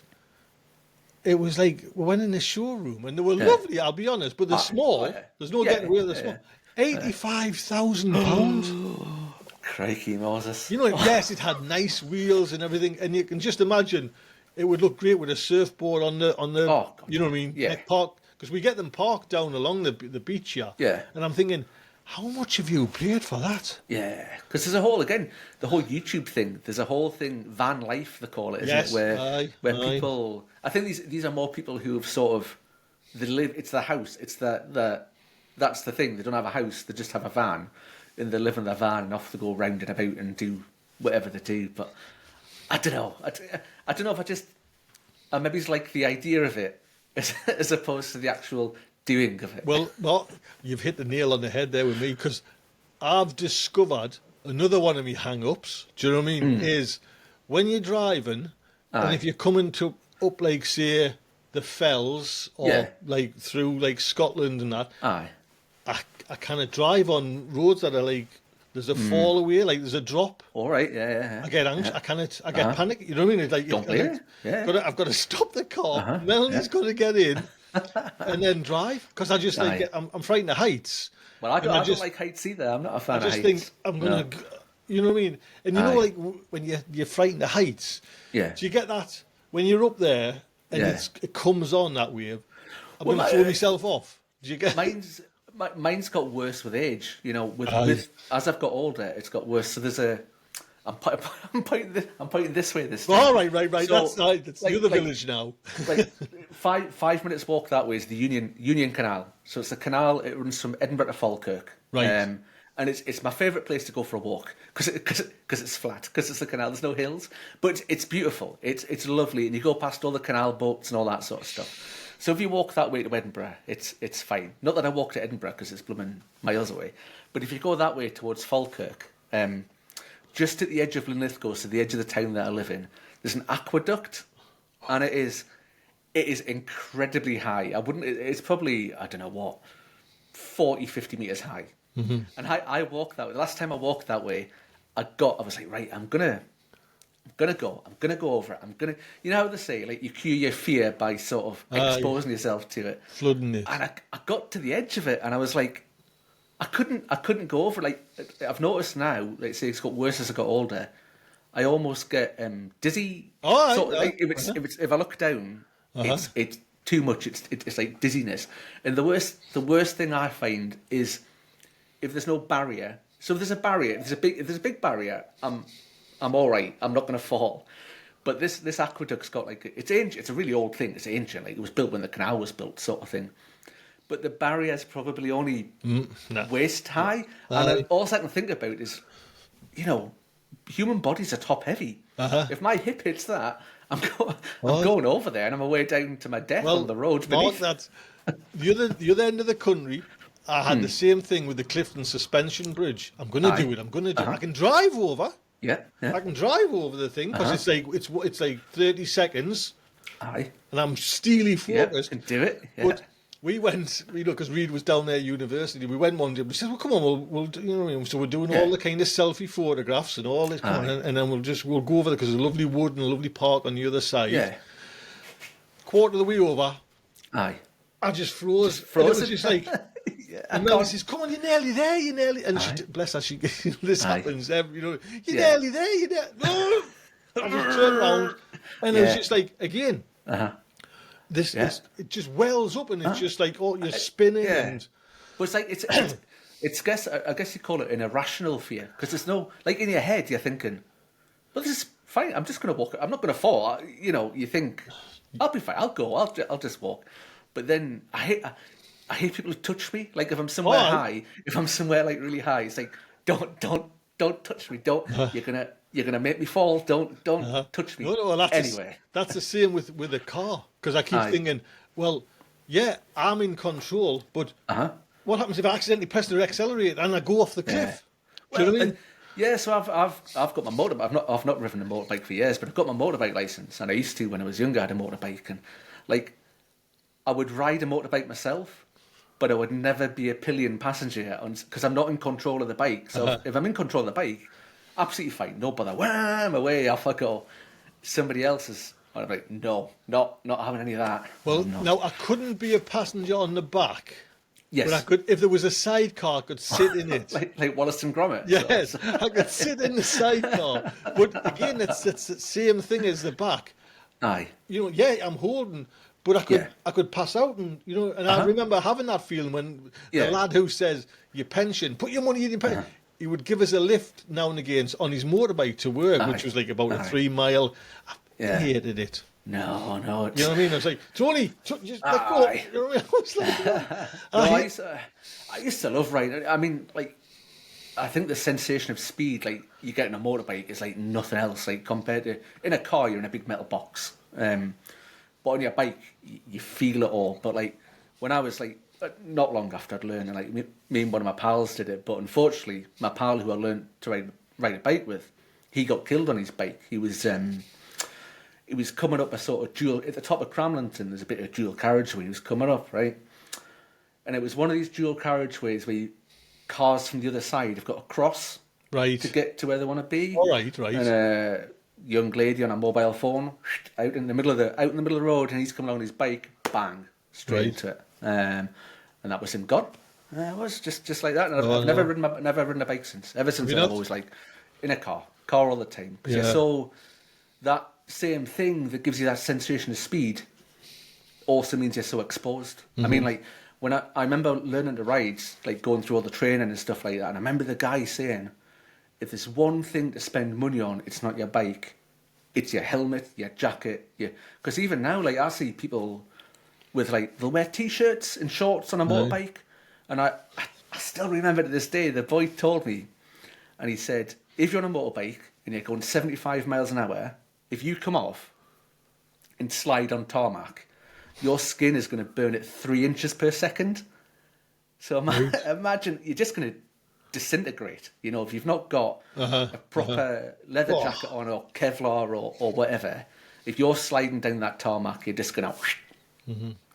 It was like we went in the showroom and they were lovely. I'll be honest, but they're small. There's no getting away with they're small. £85,000. Crikey Moses! You know, yes, it had nice wheels and everything, and you can just imagine it would look great with a surfboard on the. You know what I mean? Yeah. Park because we get them parked down along the beach here. Yeah. And I'm thinking, how much have you paid for that? Yeah, because there's the whole YouTube thing. There's a whole thing, van life they call it, isn't it? Where people. I think these are more people who have sort of they live. It's the house. It's that's the thing. They don't have a house. They just have a van, and they live in their van and off they go round and about and do whatever they do. But I don't know. I don't know if I maybe it's like the idea of it as opposed to the actual doing of it. Well, you've hit the nail on the head there with me because I've discovered another one of my hang-ups. Do you know what I mean? Is when you're driving and if you're coming up like say the fells or like through like Scotland and that. I kind of drive on roads that are like there's a fall away, like there's a drop. All right, yeah. I get anxious. I get panic. You know what I mean? It's like Don't blame you. Yeah. I've got to stop the car. Melanie's got to get in, and then drive because I just like I'm frightened of heights. Well, I don't like heights either. I'm not a fan of heights. I just think I'm gonna, you know what I mean? And you know, like when you're frightened of heights, yeah. Do you get that when you're up there and it comes on that wave? I'm gonna throw myself off. Do you get? Mine's got worse with age. You know, with as I've got older, it's got worse. So there's a. I'm pointing this way this time. Oh, right. So, that's the other village now. Like 5 minutes walk that way is the Union Canal. So it's a canal. It runs from Edinburgh to Falkirk. Right. And it's my favourite place to go for a walk because it's flat, because it's a canal. There's no hills, but it's beautiful. It's lovely, and you go past all the canal boats and all that sort of stuff. So if you walk that way to Edinburgh, it's fine. Not that I walk to Edinburgh because it's blooming miles away, but if you go that way towards Falkirk, just at the edge of Linlithgow, so the edge of the town that I live in, there's an aqueduct, and it is incredibly high. It's probably, I don't know what, 40, 50 metres high. Mm-hmm. And I walked that way. The last time I walked that way, I was like, right, I'm gonna go over it. You know how they say, like, you cure your fear by sort of exposing yourself to it. Flooding it. And I got to the edge of it, and I was like, I couldn't go over. Like, I've noticed now, like, say it's got worse as I got older, I almost get dizzy. If I look down, it's too much. It's like dizziness. And the worst thing I find is if there's no barrier. So if there's a barrier, if there's a big barrier, I'm all right. I'm not going to fall. But this aqueduct's got like it's ancient. It's a really old thing. It's ancient. Like, it was built when the canal was built, sort of thing. But the barrier's probably only waist high, and all I can think about is, you know, human bodies are top heavy. If my hip hits that, I'm going over there, and I'm away down to my death on the road beneath. Mark, that's the other end of the country. I had the same thing with the Clifton Suspension Bridge. I'm going to do it. I'm going to do it. I can drive over. Yeah. I can drive over the thing because it's like 30 seconds. Aye. And I'm steely focused. Yeah, can do it. Yeah. But we went, because Reed was down there at university. We went one day. We said, "Well, come on, we'll do, you know what I mean?" So we're doing all the kind of selfie photographs and all this, and then we'll go over there because there's a lovely wood and a lovely park on the other side. Yeah. Quarter of the way over, I just froze. Frozen. It was just like, and Melanie says, "Come on, you're nearly there. You're nearly." And she, bless her, this happens. You're nearly there. You're there. No. I just turned around, and it was just like again. It just wells up, and it's just like you're spinning. And but it's like I guess you call it an irrational fear, because there's no, like, in your head you're thinking, well, this is fine. I'm just going to walk. I'm not going to fall. You know, you think I'll be fine. I'll go. I'll just walk. But then I hate people who touch me. Like, if I'm somewhere high, if I'm somewhere like really high, it's like don't touch me. Don't you're gonna make me fall. Don't touch me. No, that's the same with a car, because I keep thinking, well, yeah, I'm in control, but what happens if I accidentally press the accelerator and I go off the cliff? Do you know what I mean? Yeah, so I've got my motorbike. I've not driven a motorbike for years, but I've got my motorbike license, and I used to when I was younger. I had a motorbike, and like, I would ride a motorbike myself, but I would never be a pillion passenger because I'm not in control of the bike. So if I'm in control of the bike, absolutely fine, no bother. Wham, away, off I go. Somebody else is. I'm like, no, not having any of that. Well, now I couldn't be a passenger on the back. Yes, but I could, if there was a sidecar, I could sit in it. like Wallace and Gromit. Yes, I could sit in the sidecar. But again, it's the same thing as the back. Aye. You know, I'm holding, but I could pass out, and you know, and I remember having that feeling when the lad who says your pension, put your money in your pension. He would give us a lift now and again on his motorbike to work, which was like about a 3 mile. I hated it. No. You know what I mean? I was like, Tony, just let go. You know what I mean? I was like, I used to love riding. I mean, like, I think the sensation of speed, like, you get in a motorbike, is like nothing else. Like, compared to in a car, you're in a big metal box. But on your bike, you feel it all. But like, when I was like, not long after I'd learned, and like me and one of my pals did it, but unfortunately, my pal who I learned to ride a bike with, he got killed on his bike. He was coming up a sort of dual at the top of Cramlington. There's a bit of dual carriageway. He was coming up, right, and it was one of these dual carriageways where cars from the other side have got to cross Right. to get to where they want to be. All right. Right. And a young lady on a mobile phone out in the middle of the road, and he's coming along his bike, bang, straight Right. into it. And that was him gone. It was just like that. And Oh, I've never ridden a bike since. Ever since you then, not? I've always like in a car all the time, because Yeah. you're so that same thing that gives you that sensation of speed also means you're so exposed. I mean, like when I remember learning to ride, like going through all the training and stuff like that, and I remember the guy saying, if there's one thing to spend money on, it's not your bike, it's your helmet, your jacket, because even now, like I see people with like they'll wear t-shirts and shorts on a motorbike, and I still remember to this day the boy told me, and he said, if you're on a motorbike and you're going 75 miles an hour, if you come off and slide on tarmac, your skin is going to burn at 3 inches per second. So imagine you're just going to disintegrate. You know, if you've not got a proper leather jacket on, or Kevlar or whatever, if you're sliding down that tarmac, you're just going to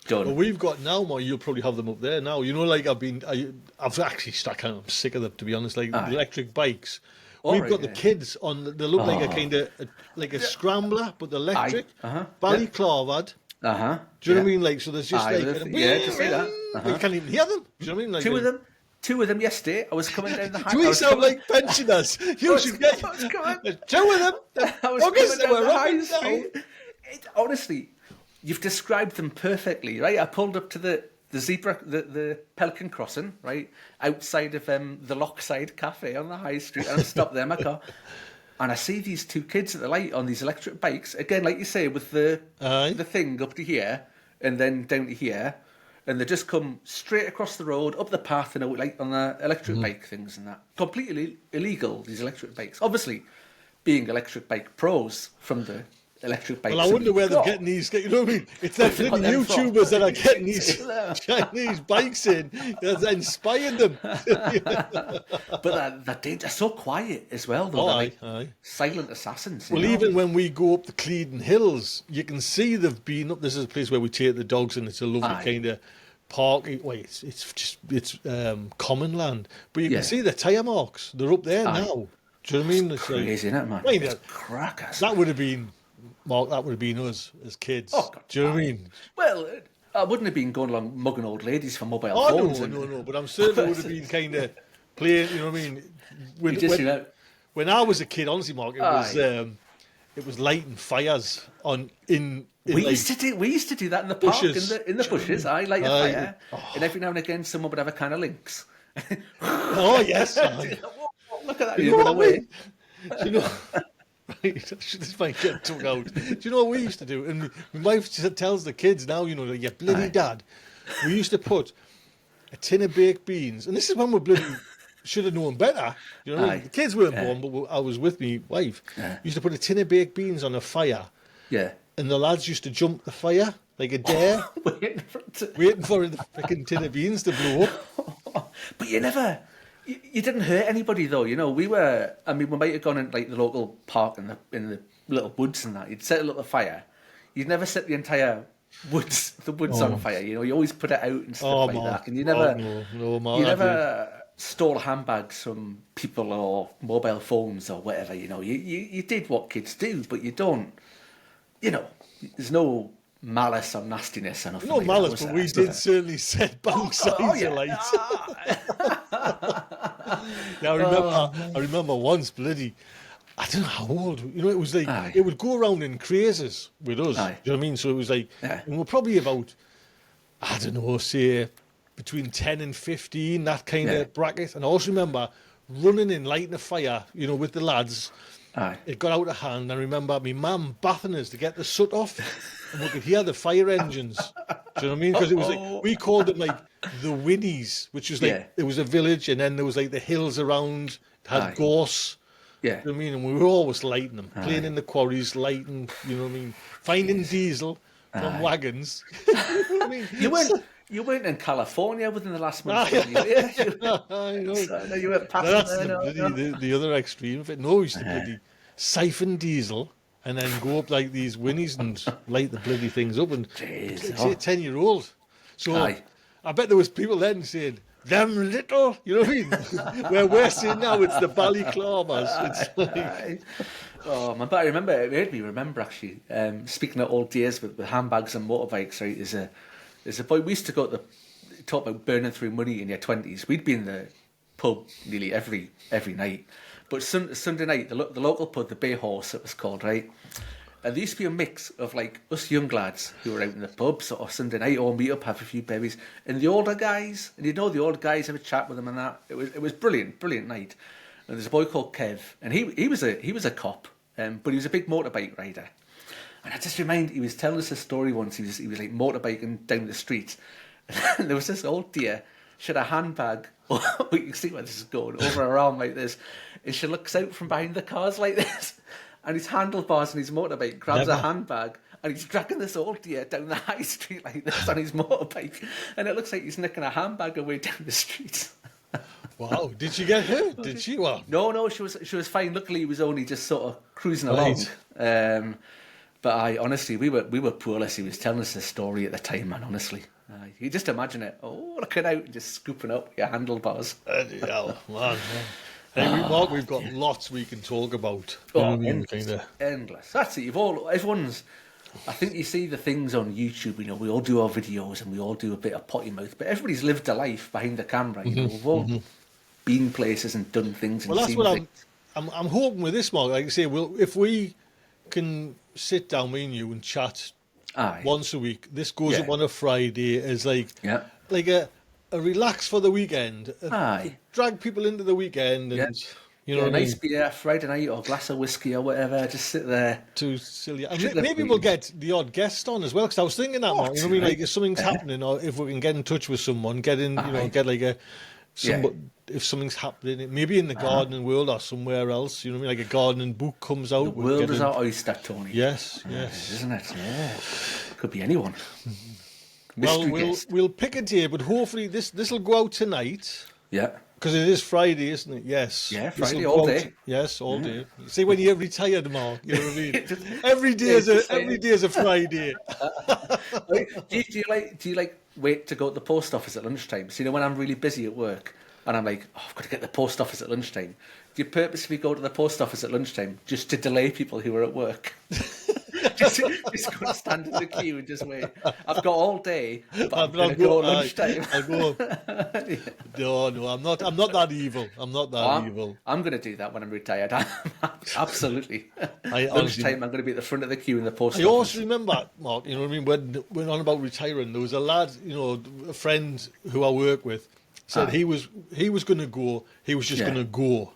done. Well, we've got now, more. You'll probably have them up there now. You know, like I've actually stuck. I'm sick of them, to be honest. Like the electric bikes. We've got the kids on. They look like a kind of like a scrambler, but the electric. Ballyclavard. Do you know what I mean? Like, so there's just just say that. You can't even hear them. Do you know what I mean? Like, Two of them yesterday. I was coming down the high. Do we sound like pensioners? You should get 2 of them. I was coming down the high street. Honestly, you've described them perfectly, right? I pulled up to the zebra, the Pelican Crossing, right, outside of the Lockside Cafe on the high street, and I stopped there in my car, and I see these two kids at the light on these electric bikes, again, like you say, with the thing up to here, and then down to here, and they just come straight across the road, up the path, and like on the electric bike things and that. Completely illegal, these electric bikes. Obviously, being electric bike pros from the electric bikes. Well, I wonder where they're getting these. You know what I mean? It's the YouTubers that are getting these Chinese bikes in that's inspired them. But they're so quiet as well, though. Aye. Silent assassins. Well, even when we go up the Cleedon Hills, you can see they've been up. This is a place where we take the dogs, and it's a lovely kind of park. Well, it's common land, but you can see the tyre marks. They're up there now. Do you know what I mean? It's crazy, isn't it, man? It's crackers. That would have been. Mark, that would have been us as kids. Oh, God, do you know what I mean? Well, I wouldn't have been going along mugging old ladies for mobile phones. No. But I'm certain it would have been kind of playing. You know what I mean? When I was a kid, honestly, Mark, it was lighting fires We used to do that in the park, in the bushes. I light a fire, and every now and again, someone would have a can of Lynx. Oh yes. Look at that! You know away. You know. Right, this might get took out. Do you know what we used to do? And my wife tells the kids now, you know, like, your bloody dad. We used to put a tin of baked beans, and this is when we bloody should have known better. You know what I mean? The kids weren't born, but I was with my wife. We used to put a tin of baked beans on a fire. Yeah. And the lads used to jump the fire like a dare, waiting for the freaking tin of beans to blow up. But you never. You didn't hurt anybody though, you know. We might have gone in like the local park in the little woods and that. You'd set a little fire. You'd never set the entire woods on fire. You know, you always put it out and stuff like that. And you never stole handbags from people or mobile phones or whatever. You know, you did what kids do, but you don't. You know, there's no malice or nastiness or nothing. No malice, but we did certainly set bank signs alight. I remember once, bloody, I don't know how old, you know, it was like, it would go around in crazes with us, do you know what I mean? So it was like, and we're probably about, I don't know, say, between 10 and 15, that kind of bracket. And I also remember running in, lighting a fire, you know, with the lads. It got out of hand. I remember my mum bathing us to get the soot off, and we could hear the fire engines. Do you know what I mean? Because it was like, we called it like the Winnies, which was like, it was a village, and then there was like the hills around, it had gorse. Yeah. You know what I mean? And we were always lighting them, playing in the quarries, lighting, you know what I mean? Finding diesel from wagons. You know what I mean? You weren't in California within the last month. I know. So, you went past the other extreme of it. No, we used to bloody siphon diesel and then go up like these Winnies and light the bloody things up. And 10-year-old. So I bet there was people then saying, them little, you know what I mean? Where we're saying now, it's the balaclavas. It's like, Oh man, but I remember, it made me remember actually, speaking of old days with handbags and motorbikes, right, there's a boy, we used to go to talk about burning through money in your 20s. We'd be in the pub nearly every night. But Sunday night, the local pub, the Bay Horse, it was called, right? And there used to be a mix of like us young lads who were out in the pub, sort of Sunday night, all meet up, have a few bevies, and the older guys, and the older guys, have a chat with them and that. It was brilliant night. And there's a boy called Kev, and he was a cop, but he was a big motorbike rider. And I just remember he was telling us a story once. He was like motorbiking down the street, and there was this old dear. She had a handbag. We can see where this is going, over her arm like this, and she looks out from behind the cars like this. And his handlebars on his motorbike grabs a handbag, and he's dragging this old dear down the high street like this on his motorbike, and it looks like he's nicking a handbag away down the street. wow, did she get hurt? Did she? Well, no, she was fine. Luckily, he was only just sort of cruising along. But honestly, we were poorless. He was telling us this story at the time, man. Honestly, you just imagine it. Oh, looking out and just scooping up your handlebars. Hell, man. Hey, Mark, we've got lots we can talk about. Endless. That's it. Everyone's. I think you see the things on YouTube. You know, we all do our videos and we all do a bit of potty mouth, but everybody's lived a life behind the camera. You know, we've all been places and done things. And well, that's seen what things. I'm hoping with this, Mark. Like I say, if we can sit down, me and you, and chat once a week. This goes up on a Friday as like a relax for the weekend. Drag people into the weekend and you know, a nice beer Friday night or a glass of whiskey or whatever. Just sit there. Too silly. And maybe we'll get the odd guest on as well. Because I was thinking that, Mark. You know what I mean? Like if something's happening, or if we can get in touch with someone, get like if something's happening, maybe in the gardening world or somewhere else. You know what I mean? Like a gardening book comes out. The world is our oyster, Tony. Yes. Isn't it? Yeah. Could be anyone. Well, we'll pick a day, but hopefully this will go out tonight. Yeah. Because it is Friday, isn't it? Yes. Yeah, Friday all day. Yes, all day. See, when you're retired, Mark, you know what I mean. Every day is a Friday. Do you like wait to go to the post office at lunchtime? So, you know, when I'm really busy at work and I'm like, I've got to get to the post office at lunchtime. Do you purposely go to the post office at lunchtime just to delay people who are at work? just go and stand in the queue and just wait. I've got all day, but I'm going to go at lunchtime. I'll go. No, I'm not that evil. I'm not that evil. I'm going to do that when I'm retired. Absolutely. Lunchtime, I'm going to be at the front of the queue in the post office. I also remember, Mark, you know what I mean, when we're on about retiring, there was a lad, you know, a friend who I work with, said he was going to go. He was just going to go.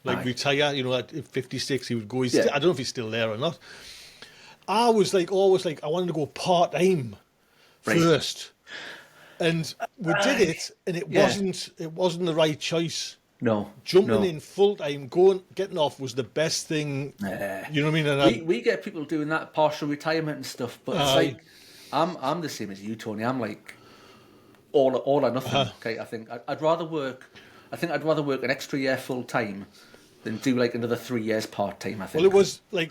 Like retire, you know, at 56 he would go. I don't know if he's still there or not. I was like, always like, I wanted to go part-time first. And we did it, and it wasn't the right choice. No. Jumping in full-time, getting off was the best thing. You know what I mean? And we get people doing that partial retirement and stuff, but it's like, I'm the same as you, Tony. I'm like, all or nothing. Okay, I think I'd rather work an extra year full-time than do like another 3 years part-time, I think. Well, it was like,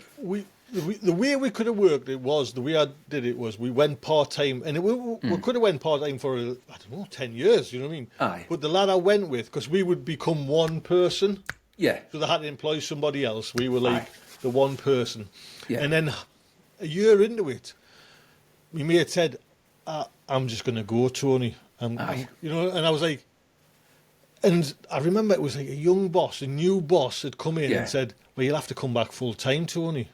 the way we could have worked it was, the way I did it was, we went part-time, and we could have went part-time for, I don't know, 10 years, you know what I mean? Aye. But the lad I went with, because we would become one person, so they had to employ somebody else. We were like the one person. Yeah. And then a year into it, my mate said, I'm just going to go, Tony. You know, and I was like, and I remember it was like a new boss had come in and said, well, you'll have to come back full-time, Tony.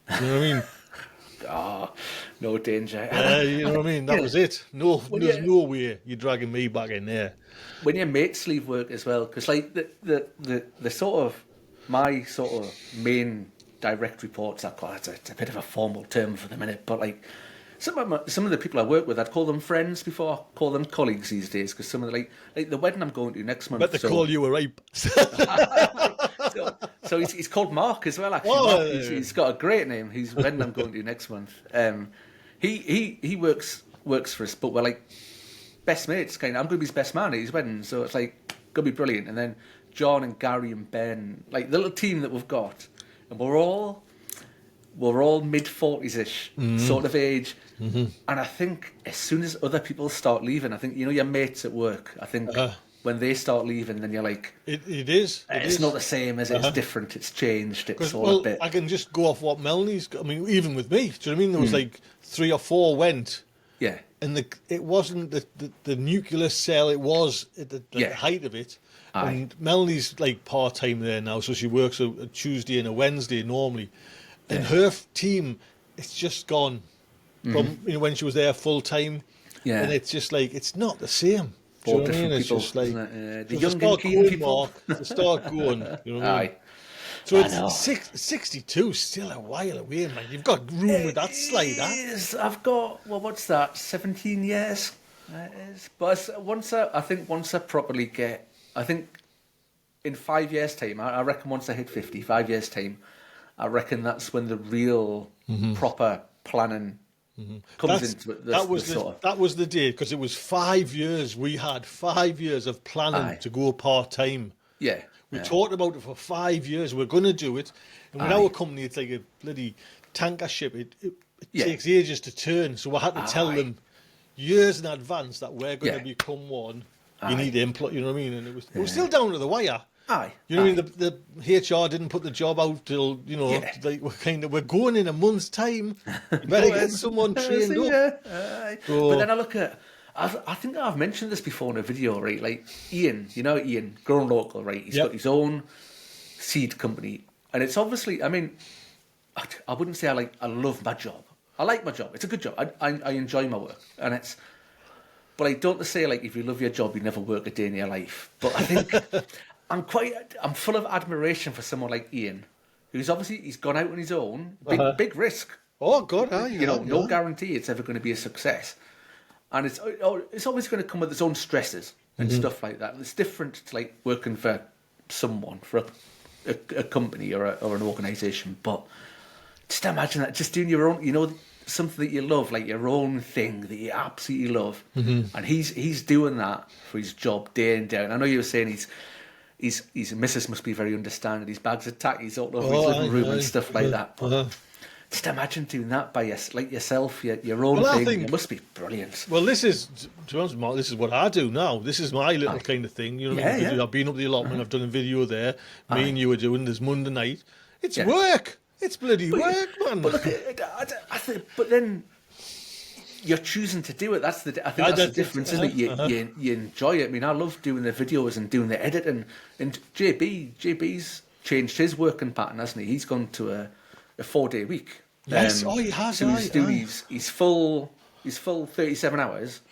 You know what I mean? No danger. You know what I mean? That was it. No, there's no way you're dragging me back in there. When your mates leave work as well, because like the sort of, my sort of main direct reports, it's a bit of a formal term for the minute, but like some of the people I work with, I'd call them friends before I call them colleagues these days, because some of the like the wedding I'm going to next month. But they call you a rape. So he's called Mark as well. Actually, he's got a great name. He's wedding I'm going to next month. He works for us, but we're like best mates. Kind of, I'm going to be his best man at his wedding, so it's like going to be brilliant. And then John and Gary and Ben, like the little team that we've got, and we're all mid-40s-ish sort of age. And I think as soon as other people start leaving, I think, you know, your mates at work, I think when they start leaving, then you're like, it is. it's not the same, is it? It's different. It's changed. It's all a bit. I can just go off what Melanie. I mean, even with me, do you know what I mean? There was like 3 or 4 went. Yeah. And it wasn't the nuclear cell. It was at the height of it. Aye. And Melanie's like part time there now, so she works a Tuesday and a Wednesday normally. And her team, it's just gone from when she was there full time. Yeah. And it's just like it's not the same. Do you know what I mean? It's just like the young and keen people. To start going. You know what I mean? So it's 62, still a while away, man. You've got room with that slide, huh? I've got, what's that, 17 years? It is. But once I properly get, I think in 5 years' time, I reckon once I hit 50, 5 years' time, I reckon that's when the real proper planning comes into it. That was the day, because it was 5 years. We had 5 years of planning to go part-time. Yeah. We talked about it for 5 years. We're going to do it. And with our company, it's like a bloody tanker ship. It takes ages to turn. So I had to tell them years in advance that we're going to become one. You need to employ, you know what I mean? And it was still down to the wire. You know what I mean? The HR didn't put the job out till, like we're going in a month's time. You better get someone trained up. But then I look at, I think I've mentioned this before in a video, right? Like Ian, Ian, grown local, right? He's got his own seed company. And it's obviously, I mean, I wouldn't say I love my job. I like my job. It's a good job. I enjoy my work. But I don't say, like, if you love your job, you never work a day in your life. But I think I'm full of admiration for someone like Ian, who's obviously, he's gone out on his own, big risk. Oh, God, no guarantee it's ever going to be a success. And it's always going to come with its own stresses and stuff like that. It's different to like working for someone, for a company or an organisation. But just imagine that, just doing your own, something that you love, like your own thing that you absolutely love. And he's doing that for his job day in, day out. And I know you were saying his missus must be very understanding. His bags of tackies all over his living room and stuff like that. But just imagine doing that by yourself, your own thing. It must be brilliant. Well, this is, to be honest, Mark, this is what I do now. This is my little kind of thing. I've been up the allotment. I've done a video there. Me and you are doing this Monday night. It's work. It's bloody work, man. But look, I think, but then you're choosing to do it. I think that's the difference, isn't it? You enjoy it. I mean, I love doing the videos and doing the editing. And JB's changed his working pattern, hasn't he? He's gone to a 4-day week. Yes, he has. So he's full 37 hours,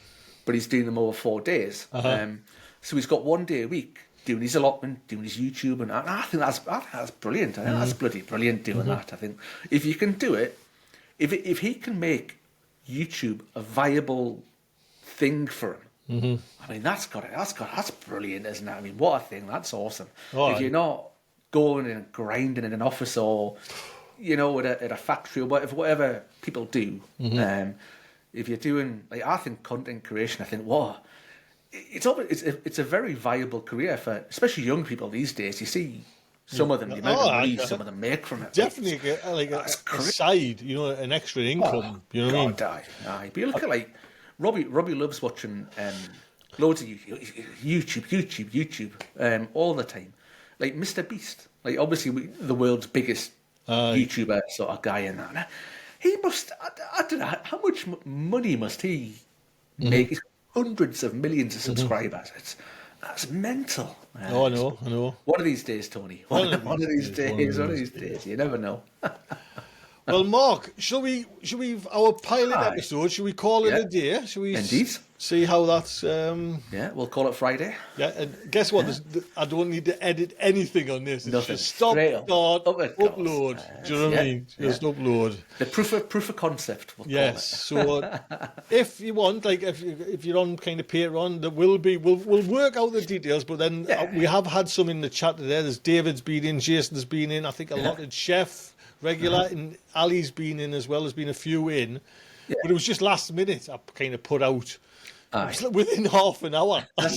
but he's doing them over 4 days. So he's got 1 day a week doing his allotment, doing his YouTube, and I think that's brilliant. I think that's bloody brilliant doing that. I think if you can do it, if he can make YouTube a viable thing for him, I mean that's brilliant, isn't it? I mean, what a thing! That's awesome. If you're not going and grinding in an office or at a factory or whatever people do, if you're doing, like, I think content creation, I think, it's a very viable career for especially young people these days. You see some of them, the amount of money some of them make from it. Definitely a side, an extra income. You know what I mean? Aye. But you look at like Robbie loves watching loads of YouTube all the time. Like Mr. Beast, like obviously the world's biggest YouTuber sort of guy in that. He must, I don't know, how much money must he make? He's got hundreds of millions of subscribers. That's mental. I know. One of these days, Tony. One of these days. You never know. Well, Mark, shall we our pilot episode? Should we call it a day? Shall we? Indeed. See how that's. Yeah, we'll call it Friday. Yeah, and guess what? I don't need to edit anything on this. It's Nothing. just stop, start, upload. Do you know what I mean? Yeah. Just upload. The proof of concept. We'll call it. So if you want, like, if you're on kind of Patreon, we'll work out the details. But then we have had some in the chat today. There's David's been in, Jason's been in. I think a lot of Chef regular, and Ali's been in as well. There's been a few in, but it was just last minute. I kind of put out. Within half an hour. I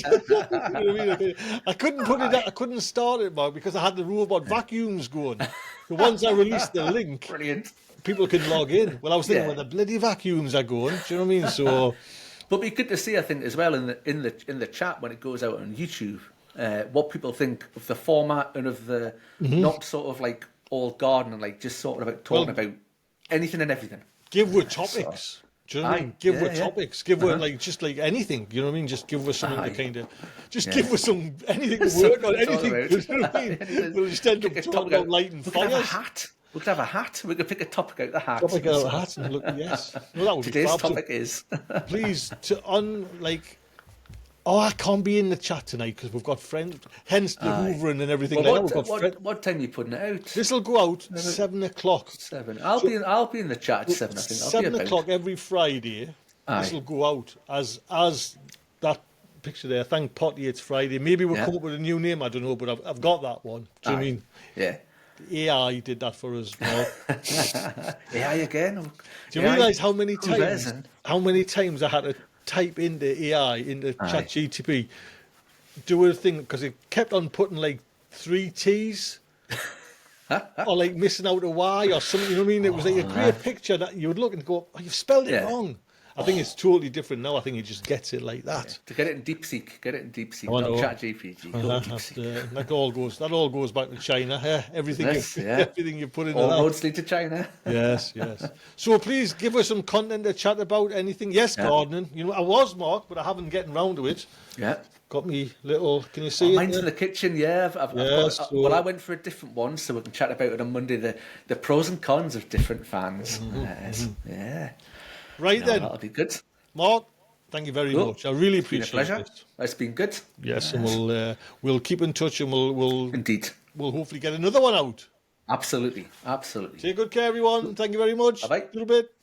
couldn't put it out, I couldn't start it, Mark, because I had the robot vacuums going. So once I released the link, brilliant, people could log in. Well, I was thinking, well, the bloody vacuums are going. Do you know what I mean? So But it'd be good to see, I think, as well in the chat when it goes out on YouTube, what people think of the format and of the not sort of like old gardening, like just sort of about talking about anything and everything. Give with topics. Do you know what I mean? Give with topics. Give with like just like anything. You know what I mean? Just give us something to kind of give us some anything to work on. Anything. You know what I mean? We'll just end up talking about lighting fires. We could have a hat. We could have a hat. We could pick a topic out the hat. Topic out the hat and look. Yes. Well, that would Today's be topic is. Please I can't be in the chat tonight because we've got friends. Hence the hoovering and everything. Well, like that. What time are you putting it out? This will go out 7 o'clock. 7. I'll be in the chat at 7. I think 7 o'clock every Friday. This will go out as that picture there. Thank Potty, it's Friday. Maybe we'll come up with a new name. I don't know, but I've got that one. Do you know what I mean? Yeah. AI did that for us. AI again. Do you realise how many times I had to type into AI into ChatGTP, do a thing because it kept on putting like 3 T's or like missing out a Y or something. You know what I mean? It was like a great picture that you would look and go, "Oh, you've spelled it wrong." I think it's totally different now. I think it just gets it like that. Yeah. To get it in DeepSeek, not ChatGPT. That all goes back to China. Everything you put in. All roads lead to China. Yes. So please give us some content to chat about. Anything? Yes, gardening. You know, I was Mark, but I haven't getting round to it. Yeah. Got me little. Can you see it? Mine's in the kitchen. Yeah. Well, I went for a different one, so we can chat about it on Monday. The pros and cons of different fans. Yeah. Right then. That'll be good. Mark, thank you very much. I really appreciate it. Pleasure. It's been good. Yes, and we'll keep in touch and we'll indeed. We'll hopefully get another one out. Absolutely. Take good care, everyone. Thank you very much. Bye-bye. A little bit.